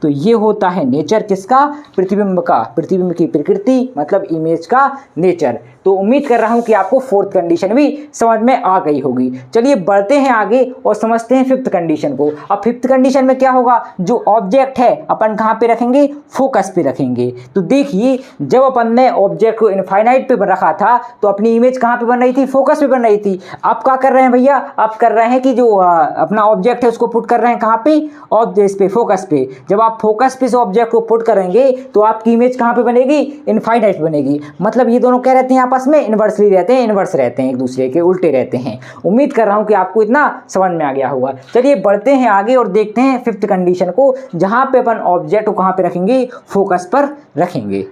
तो ये होता है नेचर किसका, प्रतिबिंब का, प्रतिबिंब की प्रकृति मतलब इमेज का नेचर। तो उम्मीद कर रहा हूं कि आपको फोर्थ कंडीशन भी समझ में आ गई होगी। चलिए बढ़ते हैं आगे और समझते हैं फिफ्थ कंडीशन को। अब फिफ्थ कंडीशन में क्या होगा, जो ऑब्जेक्ट है अपन कहाँ पे रखेंगे, फोकस पे रखेंगे। तो देखिए जब अपन ने ऑब्जेक्ट को इनफाइनाइट पे रखा था तो अपनी इमेज कहाँ पे बन रही थी, फोकस पे बन रही थी। आप क्या कर रहे हैं भैया, आप कर रहे हैं कि जो अपना ऑब्जेक्ट है उसको पुट कर रहे हैं कहाँ पे, ऑब्जेक्ट पे, फोकस पे। जब आप फोकस पे से ऑब्जेक्ट को पुट करेंगे तो आपकी इमेज कहाँ पे बनेगी, इनफाइनाइट बनेगी। मतलब ये दोनों क्या रहते हैं, आपस में इन्वर्सली रहते हैं, इन्वर्स रहते हैं, एक दूसरे के उल्टे रहते हैं। उम्मीद कर रहा हूं कि आपको इतना समझ में आ गया होगा। चलिए बढ़ते हैं आगे और देखते हैं फिफ्थ कंडीशन को, जहां पे अपन ऑब्जेक्ट को कहां पे रखेंगे, फोकस पर रखेंगे।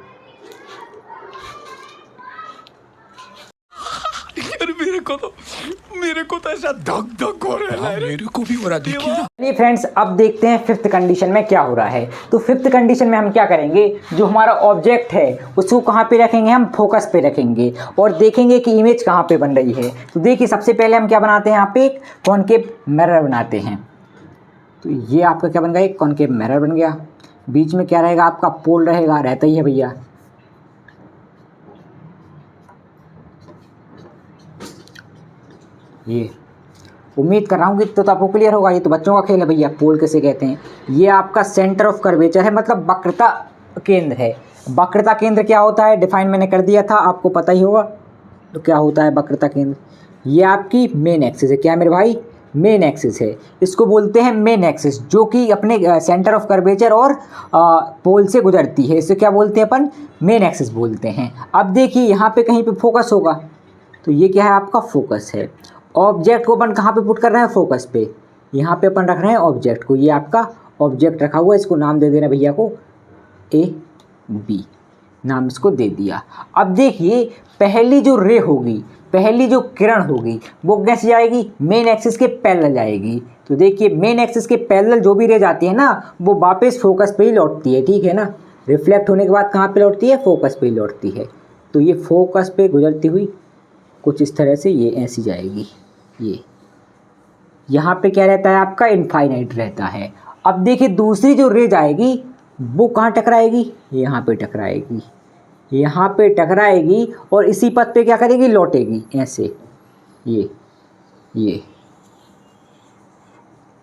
मेरे को तो ऐसा धक धक हो रहा है, मेरे को भी हो रहा, देखिए ना। चलिए फ्रेंड्स अब देखते हैं फिफ्थ कंडीशन में क्या हो रहा है। तो फिफ्थ कंडीशन में हम क्या करेंगे, जो हमारा ऑब्जेक्ट है उसको कहाँ पे रखेंगे, हम फोकस पे रखेंगे और देखेंगे कि इमेज कहाँ पे बन रही है। तो देखिए सबसे पहले हम क्या बनाते हैं, यहाँ पे एक कॉनकेव मिरर बनाते हैं। तो ये आपका क्या बन गया, एक कॉनकेव मिरर बन गया। बीच में क्या रहेगा, आपका पोल रहेगा, रहता ही है भैया। ये उम्मीद कर रहा हूँ कि तो आपको क्लियर होगा। ये तो बच्चों का खेल है भैया, पोल किसे कहते हैं। ये आपका सेंटर ऑफ कर्वेचर है, मतलब वक्रता केंद्र है। वक्रता केंद्र क्या होता है, डिफाइन मैंने कर दिया था, आपको पता ही होगा। तो क्या होता है वक्रता केंद्र, ये आपकी मेन एक्सिस है। क्या मेरे भाई, मेन एक्सिस है। इसको बोलते हैं मेन एक्सिस, जो कि अपने सेंटर ऑफ कर्वेचर और पोल से गुजरती है। इसे क्या बोलते हैं अपन, मेन एक्सिस बोलते हैं। अब देखिए यहाँ पे कहीं पे फोकस होगा, तो ये क्या है, आपका फोकस है। ऑब्जेक्ट को अपन कहाँ पे पुट कर रहे हैं, फोकस पे। यहाँ पे अपन रख रहे हैं ऑब्जेक्ट को, ये आपका ऑब्जेक्ट रखा हुआ है। इसको नाम दे देना भैया को ए बी, नाम इसको दे दिया। अब देखिए पहली जो रे होगी, पहली जो किरण होगी वो कैसे जाएगी, मेन एक्सिस के पैरेलल जाएगी। तो देखिए मेन एक्सिस के पैरेलल जो भी रे जाती है ना, वो वापस फोकस पे ही लौटती है, ठीक है ना। रिफ्लेक्ट होने के बाद कहाँ पे लौटती है, फोकस पे ही लौटती है। तो ये फोकस पे गुजरती हुई कुछ इस तरह से ये ऐसी जाएगी। ये यहाँ पे क्या रहता है, आपका इनफाइनाइट रहता है। अब देखिए दूसरी जो रे जाएगी वो कहाँ टकराएगी, यहाँ पे टकराएगी, यहाँ पे टकराएगी और इसी पथ पे क्या करेगी, लौटेगी ऐसे। ये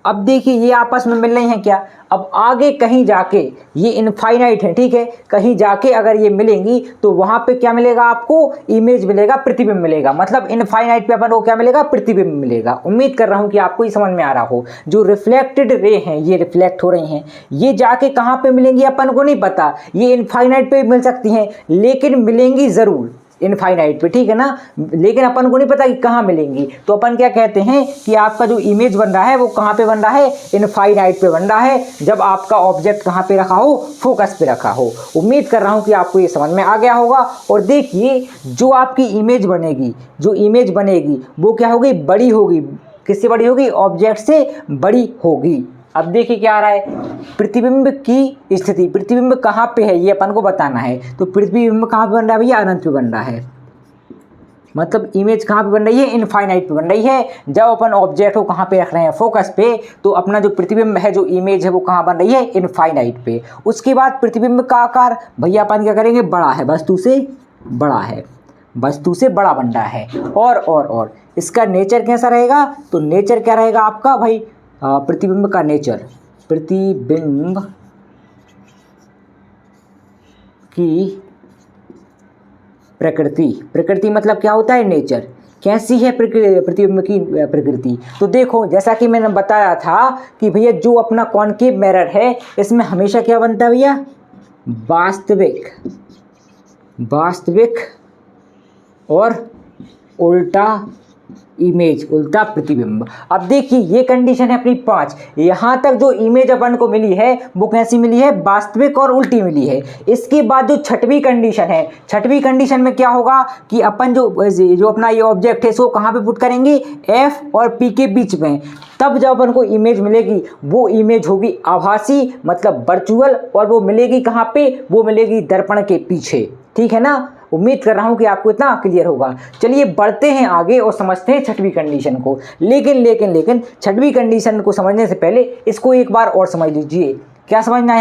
अब देखिए ये आपस में मिल रही हैं क्या, अब आगे कहीं जाके ये इनफाइनाइट है, ठीक है, कहीं जाके अगर ये मिलेंगी तो वहाँ पे क्या मिलेगा आपको, इमेज मिलेगा, प्रतिबिंब मिलेगा। मतलब इनफाइनाइट पे अपन को क्या मिलेगा, प्रतिबिंब मिलेगा। उम्मीद कर रहा हूँ कि आपको ये समझ में आ रहा हो। जो रिफ्लेक्टेड रे हैं, ये रिफ्लेक्ट हो रही हैं, ये जाके कहाँ पे मिलेंगी अपन को नहीं पता, ये इनफाइनाइट पे मिल सकती हैं लेकिन मिलेंगी ज़रूर इनफाइनाइट पे, ठीक है ना, लेकिन अपन को नहीं पता कि कहाँ मिलेंगी। तो अपन क्या कहते हैं कि आपका जो इमेज बन रहा है वो कहाँ पे बन रहा है, इनफाइनाइट पे बन रहा है, जब आपका ऑब्जेक्ट कहाँ पे रखा हो, फोकस पे रखा हो। उम्मीद कर रहा हूँ कि आपको ये समझ में आ गया होगा। और देखिए जो आपकी इमेज बनेगी, जो इमेज बनेगी वो क्या होगी, बड़ी होगी। किससे बड़ी होगी, ऑब्जेक्ट से बड़ी होगी। अब देखिए क्या आ रहा है, प्रतिबिंब की स्थिति, प्रतिबिंब कहाँ पे है ये अपन को बताना है। तो प्रतिबिंब कहाँ पे बन रहा है भैया, अनंत पे बन रहा है। मतलब इमेज कहाँ पे बन रही है, इनफाइनाइट पे बन रही है। जब अपन ऑब्जेक्ट को कहाँ पे रख रहे हैं, फोकस पे, तो अपना जो प्रतिबिंब है, जो इमेज है, वो कहाँ बन रही है, इनफाइनाइट पे। उसके बाद प्रतिबिंब का आकार भैया अपन क्या करेंगे, बड़ा है, वस्तु से बड़ा है, वस्तु से बड़ा बन रहा है। और इसका नेचर कैसा रहेगा, तो नेचर क्या रहेगा आपका भाई, प्रतिबिंब का नेचर, प्रतिबिंब की प्रकृति, प्रकृति मतलब क्या होता है, नेचर। कैसी है प्रतिबिंब की प्रकृति, तो देखो जैसा कि मैंने बताया था कि भैया जो अपना कॉनकेव मिरर है इसमें हमेशा क्या बनता है भैया, वास्तविक, वास्तविक और उल्टा इमेज, उल्टा प्रतिबिंब। अब देखिए ये कंडीशन है अपनी 5। यहाँ तक जो इमेज अपन को मिली है वो कैसी मिली है, वास्तविक और उल्टी मिली है। इसके बाद जो छठवीं कंडीशन है, छठवीं कंडीशन में क्या होगा कि अपन जो अपना ये ऑब्जेक्ट है इसको कहाँ पे पुट करेंगे, एफ और पी के बीच में। तब जब अपन को इमेज मिलेगी वो इमेज होगी आभासी, मतलब वर्चुअल, और वो मिलेगी कहाँ पे, वो मिलेगी दर्पण के पीछे, ठीक है ना। उम्मीद कर रहा हूँ कि आपको इतना क्लियर होगा। चलिए बढ़ते हैं आगे और समझते हैं छठवीं कंडीशन को। लेकिन छठवीं कंडीशन को समझने से पहले इसको एक बार और समझ लीजिए। क्या समझना है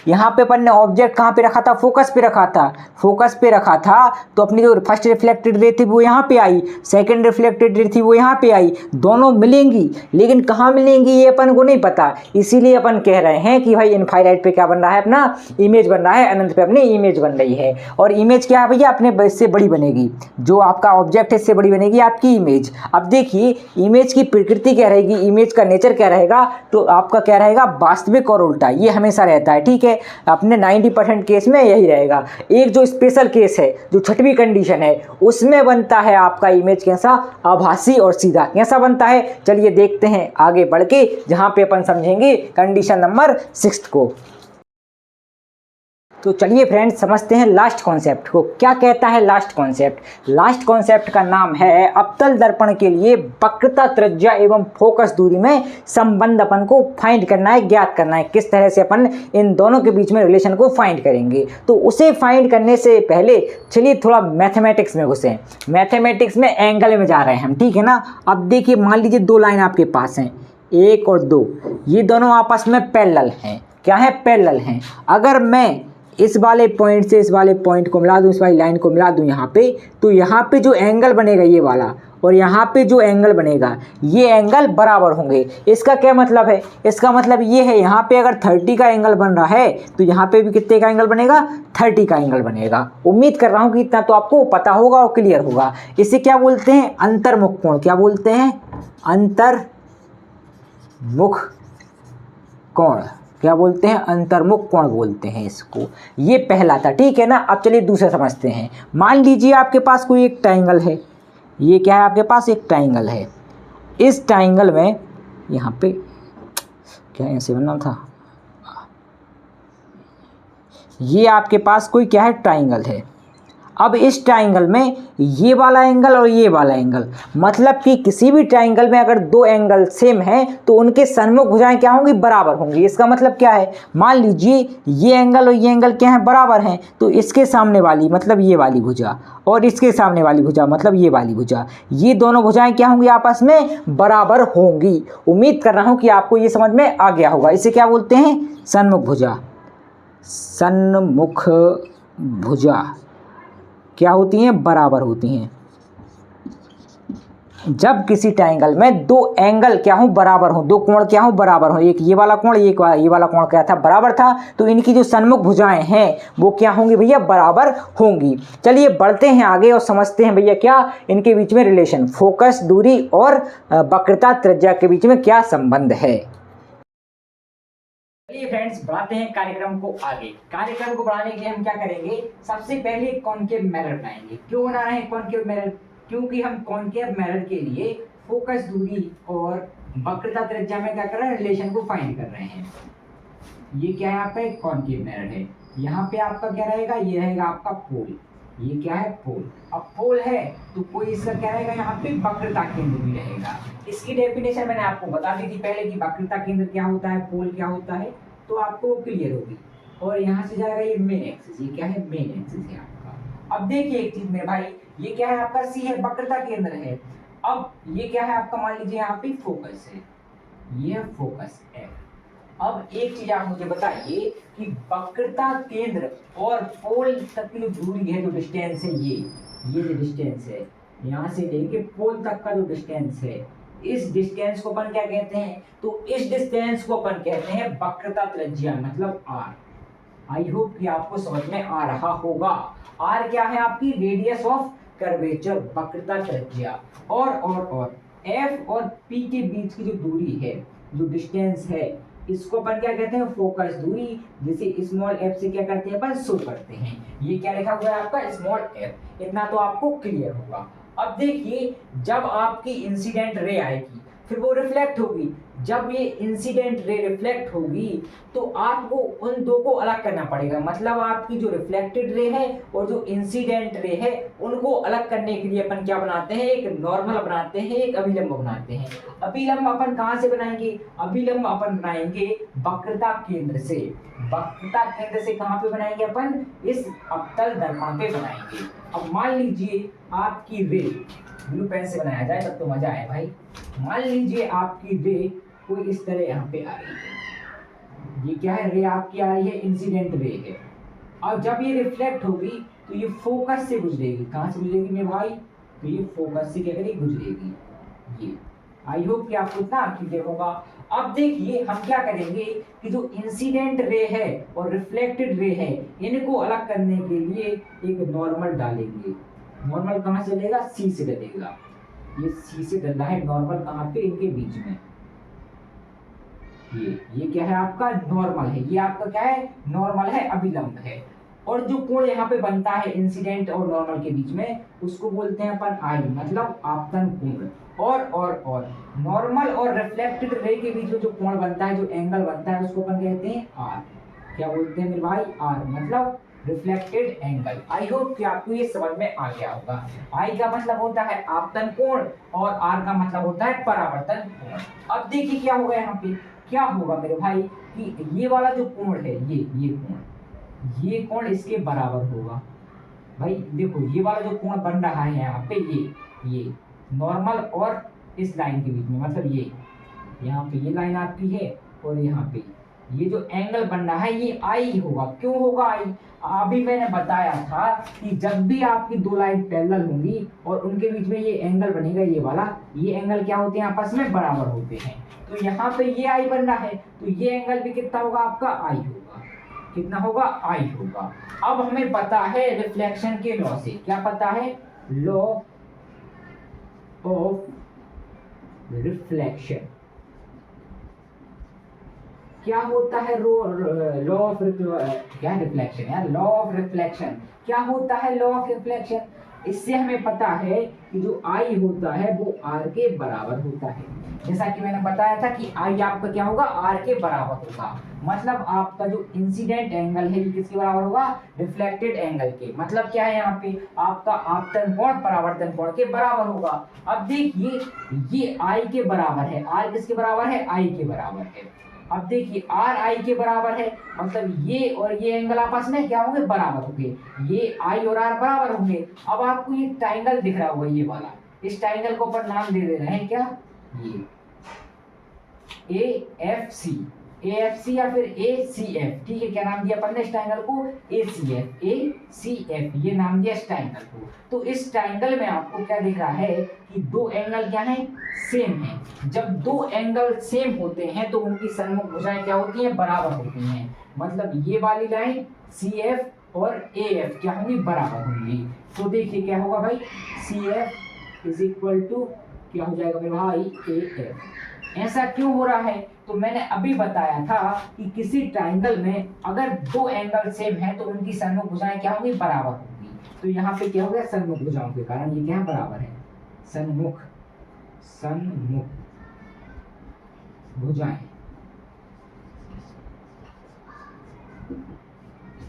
यहाँ पे अपन ने ऑब्जेक्ट कहाँ पे रखा था, फोकस पे रखा था, फोकस पे रखा था। तो अपनी जो फर्स्ट रिफ्लेक्टेड रे थी वो यहाँ पे आई, सेकंड रिफ्लेक्टेड रे थी वो यहाँ पे आई, दोनों मिलेंगी, लेकिन कहाँ मिलेंगी ये अपन को नहीं पता। इसीलिए अपन कह रहे हैं कि भाई इनफाइनाइट पे क्या बन रहा है, अपना इमेज बन रहा है, अनंत पे अपनी इमेज बन रही है। और इमेज क्या है भैया, अपने इससे बड़ी बनेगी, जो आपका ऑब्जेक्ट है इससे बड़ी बनेगी आपकी इमेज। अब देखिए इमेज की प्रकृति क्या रहेगी, इमेज का नेचर क्या रहेगा, तो आपका क्या रहेगा, वास्तविक और उल्टा, ये हमेशा रहता है, ठीक है। अपने 90% केस में यही रहेगा। एक जो स्पेशल केस है, जो छठवीं कंडीशन है, उसमें बनता है आपका इमेज कैसा, आभासी और सीधा। कैसा बनता है, चलिए देखते हैं आगे बढ़ के, जहां पे अपन समझेंगे कंडीशन नंबर 6 को। तो चलिए फ्रेंड्स समझते हैं लास्ट कॉन्सेप्ट को। क्या कहता है लास्ट कॉन्सेप्ट, लास्ट कॉन्सेप्ट का नाम है अवतल दर्पण के लिए वक्रता, त्रिज्या एवं फोकस दूरी में संबंध अपन को फाइंड करना है, ज्ञात करना है। किस तरह से अपन इन दोनों के बीच में रिलेशन को फाइंड करेंगे। तो उसे फाइंड करने से पहले चलिए थोड़ा मैथमेटिक्स में घुसें। मैथमेटिक्स में एंगल में जा रहे हैं हम, ठीक है ना। अब देखिए मान लीजिए दो लाइन आपके पास हैं, 1 और 2, ये दोनों आपस में पैरेलल हैं। क्या है, पैरेलल हैं। अगर मैं इस वाले पॉइंट से इस वाले पॉइंट को मिला दूं, इस वाली लाइन को मिला दूं यहाँ पे, तो यहाँ पे जो एंगल बनेगा ये वाला, और यहाँ पे जो एंगल बनेगा ये एंगल बराबर होंगे। इसका क्या मतलब है, इसका मतलब ये है यहाँ पे अगर 30 का एंगल बन रहा है तो यहाँ पे भी कितने का एंगल बनेगा, 30 का एंगल बनेगा। उम्मीद कर रहा हूँ कि इतना तो आपको पता होगा और क्लियर होगा। इसे क्या बोलते हैं, अंतर्मुख कोण। क्या बोलते हैं, अंतर्मुख कोण। क्या बोलते हैं, अंतर्मुख कोण बोलते हैं इसको। ये पहला था, ठीक है ना। अब चलिए दूसरा समझते हैं। मान लीजिए आपके पास कोई एक ट्रायंगल है, ये क्या है आपके पास, एक ट्रायंगल है। इस ट्रायंगल में यहाँ पे क्या ऐसे बनना था, ये आपके पास कोई क्या है, ट्रायंगल है। अब इस ट्रायंगल में ये वाला एंगल और ये वाला एंगल, मतलब कि किसी भी ट्रायंगल में अगर दो एंगल सेम हैं तो उनके सन्मुख भुजाएं क्या होंगी, बराबर होंगी। इसका मतलब क्या है, मान लीजिए ये एंगल और ये एंगल क्या है, बराबर हैं, तो इसके सामने वाली मतलब ये वाली भुजा और इसके सामने वाली भुजा मतलब ये वाली भुजा, ये दोनों भुजाएं क्या होंगी, आपस में बराबर होंगी। उम्मीद कर रहा हूँ कि आपको ये समझ में आ गया होगा। इसे क्या बोलते हैं, सन्मुख भुजा। सन्मुख भुजा क्या होती हैं, बराबर होती हैं। जब किसी ट्रायंगल में दो एंगल क्या हो बराबर हो, दो कोण क्या हो बराबर हो, एक ये वाला कोण एक ये वाला कोण क्या था बराबर था, तो इनकी जो सन्मुख भुजाएं हैं वो क्या होंगी भैया बराबर होंगी। चलिए बढ़ते हैं आगे और समझते हैं भैया क्या इनके बीच में रिलेशन, फोकस दूरी और वक्रता त्रिज्या के बीच में क्या संबंध है। चलिए फ्रेंड्स बढ़ाते हैं कार्यक्रम को आगे। कार्यक्रम को बढ़ाने के लिए हम क्या करेंगे, सबसे पहले कॉनकेव मिरर बनाएंगे। क्यों बना रहे हैं कॉनकेव मिरर, क्योंकि हम कॉनकेव मिरर के लिए फोकस दूरी और वक्रता त्रिज्या में क्या कर रहे हैं, रिलेशन को फाइंड कर रहे हैं। ये क्या है आपका एक कॉनकेव मिरर है, यहाँ पे आपका क्या रहेगा, ये रहेगा आपका पोल, ये क्या है पोल। अब पोल है तो कोई इसका क्या रहेगा, यहाँ पे वक्रता केंद्र भी रहेगा। इसकी डेफिनेशन मैंने आपको बता दी थी पहले कि वक्रता केंद्र क्या होता है, पोल क्या होता है, तो आपको क्लियर होगी। और यहाँ से जाएगा ये मेन एक्सिस, ये क्या है मेन एक्सिस है आपका। अब देखिए एक चीज मेरे भाई, ये क्या है आपका सी है, वक्रता केंद्र है। अब ये क्या है आपका, मान लीजिए यहाँ पे फोकस है, ये फोकस है। अब एक चीज आप मुझे बताइए कि वक्रता केंद्र और पोल तक की जो दूरी है, जो डिस्टेंस है, ये जो डिस्टेंस है यहाँ से लेके पोल तक का जो डिस्टेंस है, इस डिस्टेंस को अपन क्या कहते हैं, तो इस डिस्टेंस को अपन कहते हैं वक्रता त्रिज्या, मतलब आर। आई होप कि आपको समझ में आ रहा होगा। आर क्या है आपकी, रेडियस ऑफ कर्वेचर, वक्रता त्रिज्या। और एफ और पी के बीच की जो दूरी है, जो डिस्टेंस है, इसको अपन क्या कहते हैं, फोकस दूरी, जिसे स्मॉल एफ से क्या करते हैं अपन शो करते हैं। ये क्या लिखा हुआ है आपका, स्मॉल एफ। इतना तो आपको क्लियर होगा। अब देखिए जब आपकी इंसिडेंट रे आएगी फिर वो रिफ्लेक्ट होगी। जब ये इंसिडेंट रे रिफ्लेक्ट होगी तो आपको उन दो को अलग करना पड़ेगा, मतलब आपकी जो रिफ्लेक्टेड रे है और जो इंसिडेंट रे है उनको अलग करने के लिए अपन क्या बनाते हैं, एक नॉर्मल बनाते हैं, एक अभिलंब बनाते हैं। अभिलंब अपन कहाँ से बनाएंगे, अभिलंब अपन बनाएंगे वक्रता केंद्र से। वक्रता केंद्र से कहाँ पे बनाएंगे अपन, इस अवतल दर्पण पे बनाएंगे। अब मान लीजिए आपकी रे, ब्लू पेन से बनाया जाए तब तो मजा आए भाई। मान लीजिए आपकी रे कोई इस तरह यहाँ पे आ रही है, ये क्या है, रे आपकी आ रही है, इंसिडेंट रे है। और जब ये रिफ्लेक्ट होगी तो ये फोकस से गुजरेगी। कहाँ से गुजरेगी मेरे भाई, तो ये फोकस से क्या करेगी, गुजरेगी। ये आई होप कि आपको इतना क्लियर होगा। अब देखिए हम क्या करेंगे कि जो इंसिडेंट रे है और रिफ्लेक्टेड रे है, इनको अलग करने के लिए एक नॉर्मल डालेंगे। नॉर्मल कहाँ से डलेगा, सी से डलेगा। ये सी से डलना है नॉर्मल, कहाँ पे, इनके बीच में। ये क्या है आपका, नॉर्मल है। ये आपका क्या है, नॉर्मल है, अभिलंब है। और जो कोण यहाँ पे बनता है इंसिडेंट और नॉर्मल के बीच में, उसको बोलते हैं अपन आई, मतलब आपतन कोण। और नॉर्मल और रिफ्लेक्टेड रे के बीच में जो कोण बनता है, जो एंगल बनता है, उसको अपन कहते हैं आर। क्या बोलते हैं मेरे भाई, आर, मतलब रिफ्लेक्टेड एंगल। आई होप कि आपको ये समझ में आ गया होगा। आई का मतलब होता है आपतन कोण और आर का मतलब होता है परावर्तन कोण। अब देखिए क्या होगा यहाँ पे, क्या होगा मेरे भाई कि ये वाला जो कोण है, ये कोण इसके बराबर होगा। भाई देखो ये वाला जो कोण बन रहा है यहाँ पे, ये नॉर्मल और इस लाइन के बीच में, मतलब ये यहाँ पे ये लाइन आपकी है और यहाँ पे ये जो एंगल बन रहा है ये आई होगा। क्यों होगा आई, अभी मैंने बताया था कि जब भी आपकी दो लाइन पैरेलल होंगी और उनके बीच में ये एंगल बनेगा, ये वाला, ये एंगल क्या होते हैं, आपस में बराबर होते हैं। तो यहाँ पे ये आई बन रहा है तो ये एंगल भी कितना होगा आपका, आई होगा। कितना होगा, आई होगा। अब हमें पता है रिफ्लेक्शन के लॉ से, क्या पता है, लॉ ऑफ रिफ्लेक्शन। क्या होता है लॉ ऑफ क्या, रिफ्लेक्शन यार, लॉ ऑफ रिफ्लेक्शन। क्या होता है लॉ ऑफ रिफ्लेक्शन, इससे हमें पता है कि जो आई होता है वो आर के बराबर होता है। जैसा कि मैंने बताया था कि आई आपका क्या होगा, आर के बराबर होगा। मतलब आपका जो इंसिडेंट एंगल है ये किसके बराबर होगा, रिफ्लेक्टेड एंगल के। मतलब क्या है यहाँ पे, आपका आपतन कोण परावर्तन कोण के बराबर होगा। अब देखिए ये आई के बराबर है, आर किसके बराबर है, आई के बराबर है। अब देखिए आर आई के बराबर है, मतलब ये और ये एंगल आपस में क्या होंगे, बराबर होंगे। ये आई और आर बराबर होंगे। अब आपको ये ट्रायंगल दिख रहा होगा, ये वाला, इस ट्रायंगल को अपन नाम दे रहे हैं क्या, ये ए एफ सी। AFC या फिर ACF, ठीक है। क्या नाम दिया अपन ने इस ट्राइंगल को? ACF ये नाम दिया इस ट्राइंगल को। तो इस ट्राइंगल में आपको क्या दिख रहा है कि दो एंगल क्या है? सेम है। जब दो एंगल सेम होते हैं तो उनकी सन्मुख भुजाएं क्या होती हैं? बराबर होती हैं। मतलब ये वाली लाइन CF और AF क्या होंगी? बराबर होंगी। तो देखिए क्या होगा भाई, CF इज इक्वल टू क्या हो जाएगा मेरे भाई? AF। ऐसा क्यों हो रहा है? तो मैंने अभी बताया था कि किसी ट्राइंगल में अगर दो एंगल सेम है तो उनकी सन्मुख भुजाएं क्या होंगी? बराबर होंगी। तो यहाँ पे क्या हो गया? सन्मुख भुजाओं के कारण ये क्या है? बराबर है। सन्मुख भुजाएं,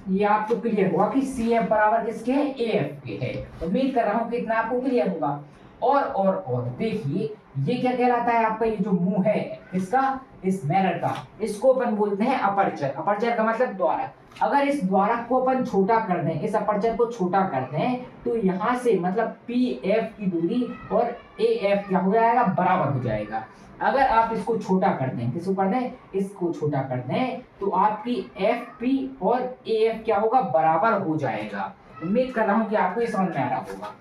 ये आपको क्लियर होगा कि CF बराबर किसके है? AF के है। उम्मीद कर रहा हूं कि इतना आपको क्लियर होगा। और देखिए ये क्या कहलाता है आपका? ये जो मुंह है इसका, इस मिरर का, इसको अपन बोलते हैं अपर्चर। अपर्चर का मतलब द्वारक। अगर इस द्वारक को अपन छोटा कर दें, इस अपर्चर को छोटा कर दें, तो यहाँ से मतलब PF की दूरी और AF क्या हो जाएगा? बराबर हो जाएगा। अगर आप इसको छोटा कर दें, किसको कर दें? इसको छोटा कर दें, तो आपकी FP और AF क्या होगा? बराबर हो जाएगा। उम्मीद कर रहा हूं कि आपको ये समझ में आ रहा होगा।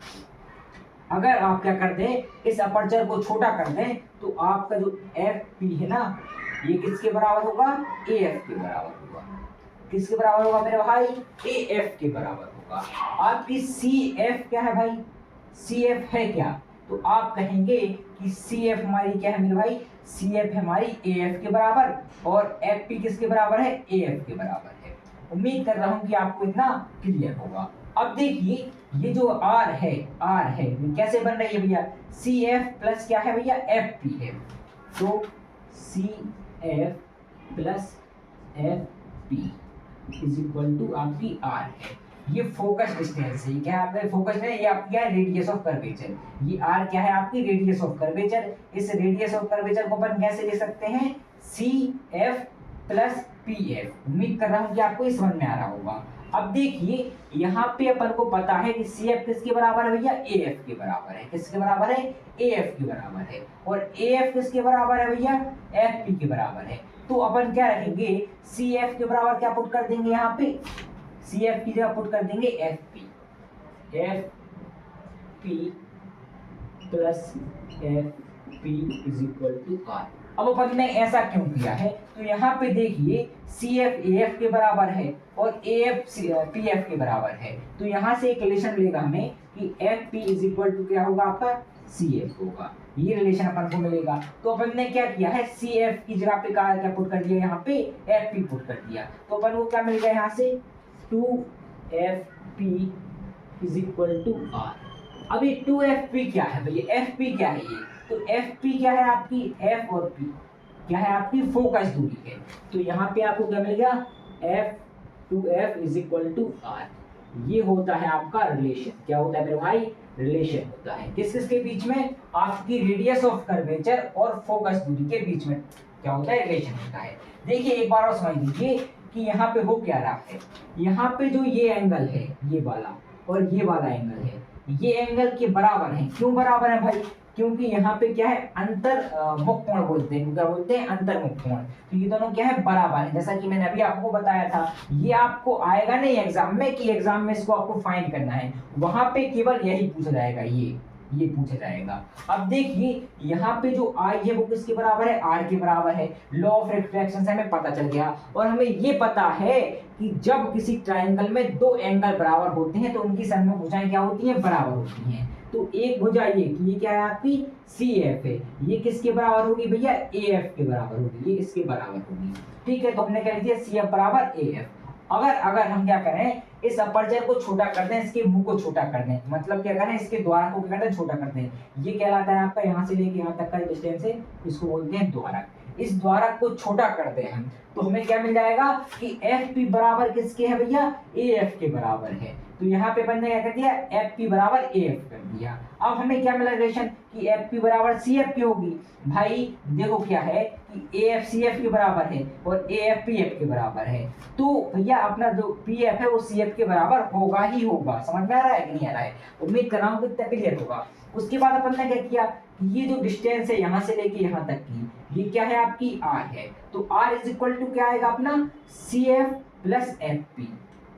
अगर आप क्या कर दें, इस अपर्चर को छोटा कर दें, तो आपका जो FP है ना, ये किसके बराबर होगा? AF के बराबर होगा। किसके बराबर होगा मेरे भाई? AF के बराबर होगा। आपकी CF क्या है भाई? CF है क्या? तो आप कहेंगे कि CF हमारी क्या है मेरे भाई? CF हमारी AF के बराबर, और FP किसके बराबर है? AF के बराबर है। उम्मीद कर रहा हूं कि आपको इतना क्लियर होगा। अब देखिए ये जो R है ये कैसे बन रही है भैया? CF प्लस क्या है भैया? FP है। तो CF plus FP is equal to आपकी R है। ये फोकस डिस्टेंस है। क्या है आपका फोकस है? ये आपकी क्या है? Radius of curvature. ये R क्या है? आपकी रेडियस ऑफ कर्वेचर। इस रेडियस ऑफ कर्वेचर को अपन कैसे लिख सकते हैं? CF plus PF। उम्मीद कर रहा हूं कि आपको ये समझ में आ रहा होगा। अब देखिए यहाँ पे अपन को पता है कि CF किसके बराबर है भैया? AF के बराबर है। किसके बराबर है? AF के बराबर है। और AF किसके बराबर है भैया? FP के बराबर है। तो अपन क्या रखेंगे? CF के बराबर क्या पुट कर देंगे यहाँ पे? CF की जगह पुट कर देंगे FP plus FP is equal to R। अब अपन ने ऐसा क्यों किया है? तो यहाँ पे देखिए CF AF के बराबर है और AF PF के बराबर है। तो यहाँ से एक रिलेशन मिलेगा हमें कि FP इज इक्वल टू क्या होगा? आपका CF होगा। ये रिलेशन अपन को मिलेगा। तो अपन ने क्या किया है? CF की जगह पे क्या पुट कर दिया? यहाँ पे FP पुट कर दिया। तो अपन को क्या मिल गया यहाँ से? 2FP is equal to R। अब ये 2FP क्या है भैया? FP क्या है ये? तो FP क्या है? आपकी F और P क्या है? आपकी फोकस दूरी है। तो यहाँ पे आपको क्या मिल गया? F2F is equal to R। ये होता है आपका रिलेशन। क्या होता है मेरे भाई? रिलेशन होता है किस किसके बीच में? आपकी रेडियस ऑफ कर्वेचर और फोकस दूरी के बीच में क्या होता है? रिलेशन होता है। देखिए एक बार और समझ लीजिए कि यहाँ पे हो क्या रहा है। यहाँ पे जो ये एंगल है, ये वाला और ये वाला एंगल है, ये एंगल के बराबर है। क्यों बराबर है भाई? क्योंकि यहाँ पे क्या है? अंतर्मुख कोण बोलते हैं। क्या बोलते हैं? अंतर्मुख कोण। तो ये दोनों क्या है? बराबर है। जैसा कि मैंने अभी आपको बताया था, ये आपको आएगा नहीं एग्जाम में कि एग्जाम में इसको आपको फाइंड करना है। वहां पे केवल यही पूछा जाएगा, ये पूछा जाएगा। अब देखिए यहाँ पे जो I है वो किसके बराबर है? R के बराबर है। लॉ ऑफ रिफ्रैक्शन से हमें पता चल गया। और हमें ये पता है कि जब किसी ट्राइंगल में दो एंगल बराबर होते हैं तो उनकी सन्मुख भुजाएं क्या होती हैं? बराबर होती हैं। तो एक भुजा ये क्या है? आपकी CF है। ये किसके बराबर होगी भैया? AF के बराबर होगी। ये इसके बराबर होगी। ठीक है, तो हमने कह दिया CF बराबर AF। अगर हम क्या करें? इस अपर्चर को छोटा कर दें, इसके मुंह को छोटा कर दें, मतलब क्या करें? इसके द्वारक को क्या करते हैं? छोटा कर दें। ये कहलाता है आपका यहाँ से लेके यहाँ तक का डिस्टेंस है, इसको बोलते हैं द्वारक। इस द्वारक को छोटा कर दें हम, तो हमें क्या मिल जाएगा कि FP बराबर किसके है भैया? AF के बराबर है। तो यहाँ पे बनने क्या कर दिया? FP बराबर AF कर दिया। अब हमें क्या मिला रिलेशन कि FP बराबर CF की होगी। भाई देखो क्या है कि AF CF के बराबर है और AF PF के बराबर है। तो भैया अपना जो PF है वो CF के बराबर होगा ही होगा। समझ में आ रहा है कि नहीं आ रहा है? उम्मीद कर रहा हूँ कि क्लियर होगा। उसके बाद अपन ने क्या किया? ये जो डिस्टेंस है यहाँ से लेके यहाँ तक की, ये क्या है आपकी आर है, तो आर इज इक्वल टू क्या आएगा अपना C F plus F P,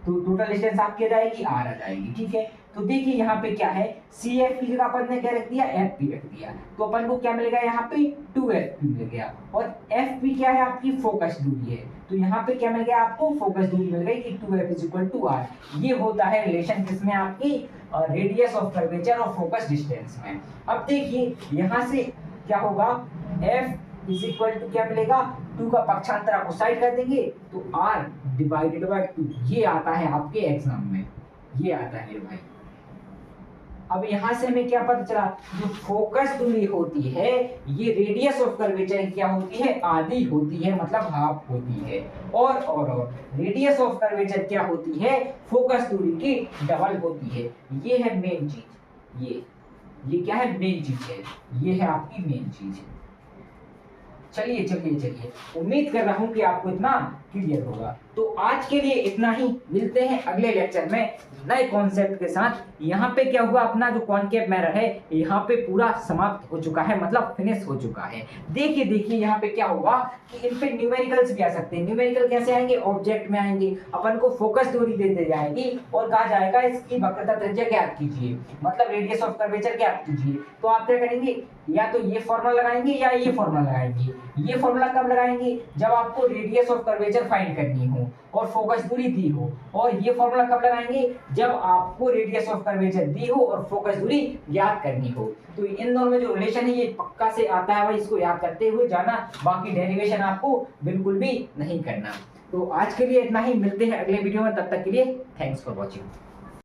तो टोटल डिस्टेंस आपकी आ जाएगी आर आ जाएगी। ठीक है, तो देखिए यहाँ पे क्या है सी एफ की जगह अपन ने क्या रख दिया एफ पी रख दिया, तो अपन को क्या मिलेगा यहाँ पे 2fp मिल गया, और एफ पी क्या है आपकी फोकस दूरी है, तो यहाँ पे क्या मिल गया आपको फोकस दूरी मिल गई कि 2f is equal to are. ये होता है रिलेशन किसमें आपकी रेडियस ऑफ कर्वेचर और फोकस डिस्टेंस में। अब देखिए यहाँ से क्या होगा f इज इक्वल टू क्या मिलेगा 2 का पक्षांतर आप उस साइड कर देंगे तो r डिवाइडेड बाय 2, ये आता है आपके एग्जाम में, ये आता है भाई। अब यहां से हमें क्या पता चला, जो फोकस दूरी होती है ये रेडियस ऑफ कर्वेचर क्या होती है आधी होती है, मतलब हाफ होती है, और रेडियस ऑफ कर्वेचर क्या होती है फोकस दूरी की डबल होती है। ये है मेन चीज, ये क्या है मेन चीज है, ये है आपकी मेन चीज। चलिए उम्मीद कर रहा हूं कि आपको इतना क्लियर होगा। तो आज के लिए इतना ही, मिलते हैं अगले लेक्चर में नए कॉन्सेप्ट के साथ। यहाँ पे क्या हुआ अपना जो कॉनकेव मिरर है यहाँ पे पूरा समाप्त हो चुका है, मतलब फिनिश हो चुका है। देखिए यहाँ पे क्या होगा कि इन पे न्यूमेरिकल्स भी आ सकते हैं। न्यूमेरिकल कैसे आएंगे, ऑब्जेक्ट में आएंगे, अपन को फोकस दूरी दे दी जाएगी और कहा जाएगा इसकी वक्रता त्रिज्या ज्ञात कीजिए, मतलब रेडियस ऑफ कर्वेचर ज्ञात कीजिए। तो आप क्या करेंगे, या तो ये फॉर्मूला लगाएंगे या ये फॉर्मूला लगाएंगे। ये फॉर्मूला कब लगाएंगे, जब आपको रेडियस ऑफ कर्वेचर फाइंड करनी हो और फोकस दूरी दी हो, और ये फॉर्मूला कब लगाएंगे, जब आपको रेडियस ऑफ कर्वेचर दी हो और फोकस दूरी ज्ञात करनी हो। तो इन दोनों में जो रिलेशन है ये पक्का से आता है भाई, इसको याद करते हुए जाना, बाकी डेरिवेशन आपको बिल्कुल भी नहीं करना। तो आज के लिए इतना ही, मिलते हैं अगले वीडियो में, तब तक के लिए थैंक्स फॉर वॉचिंग।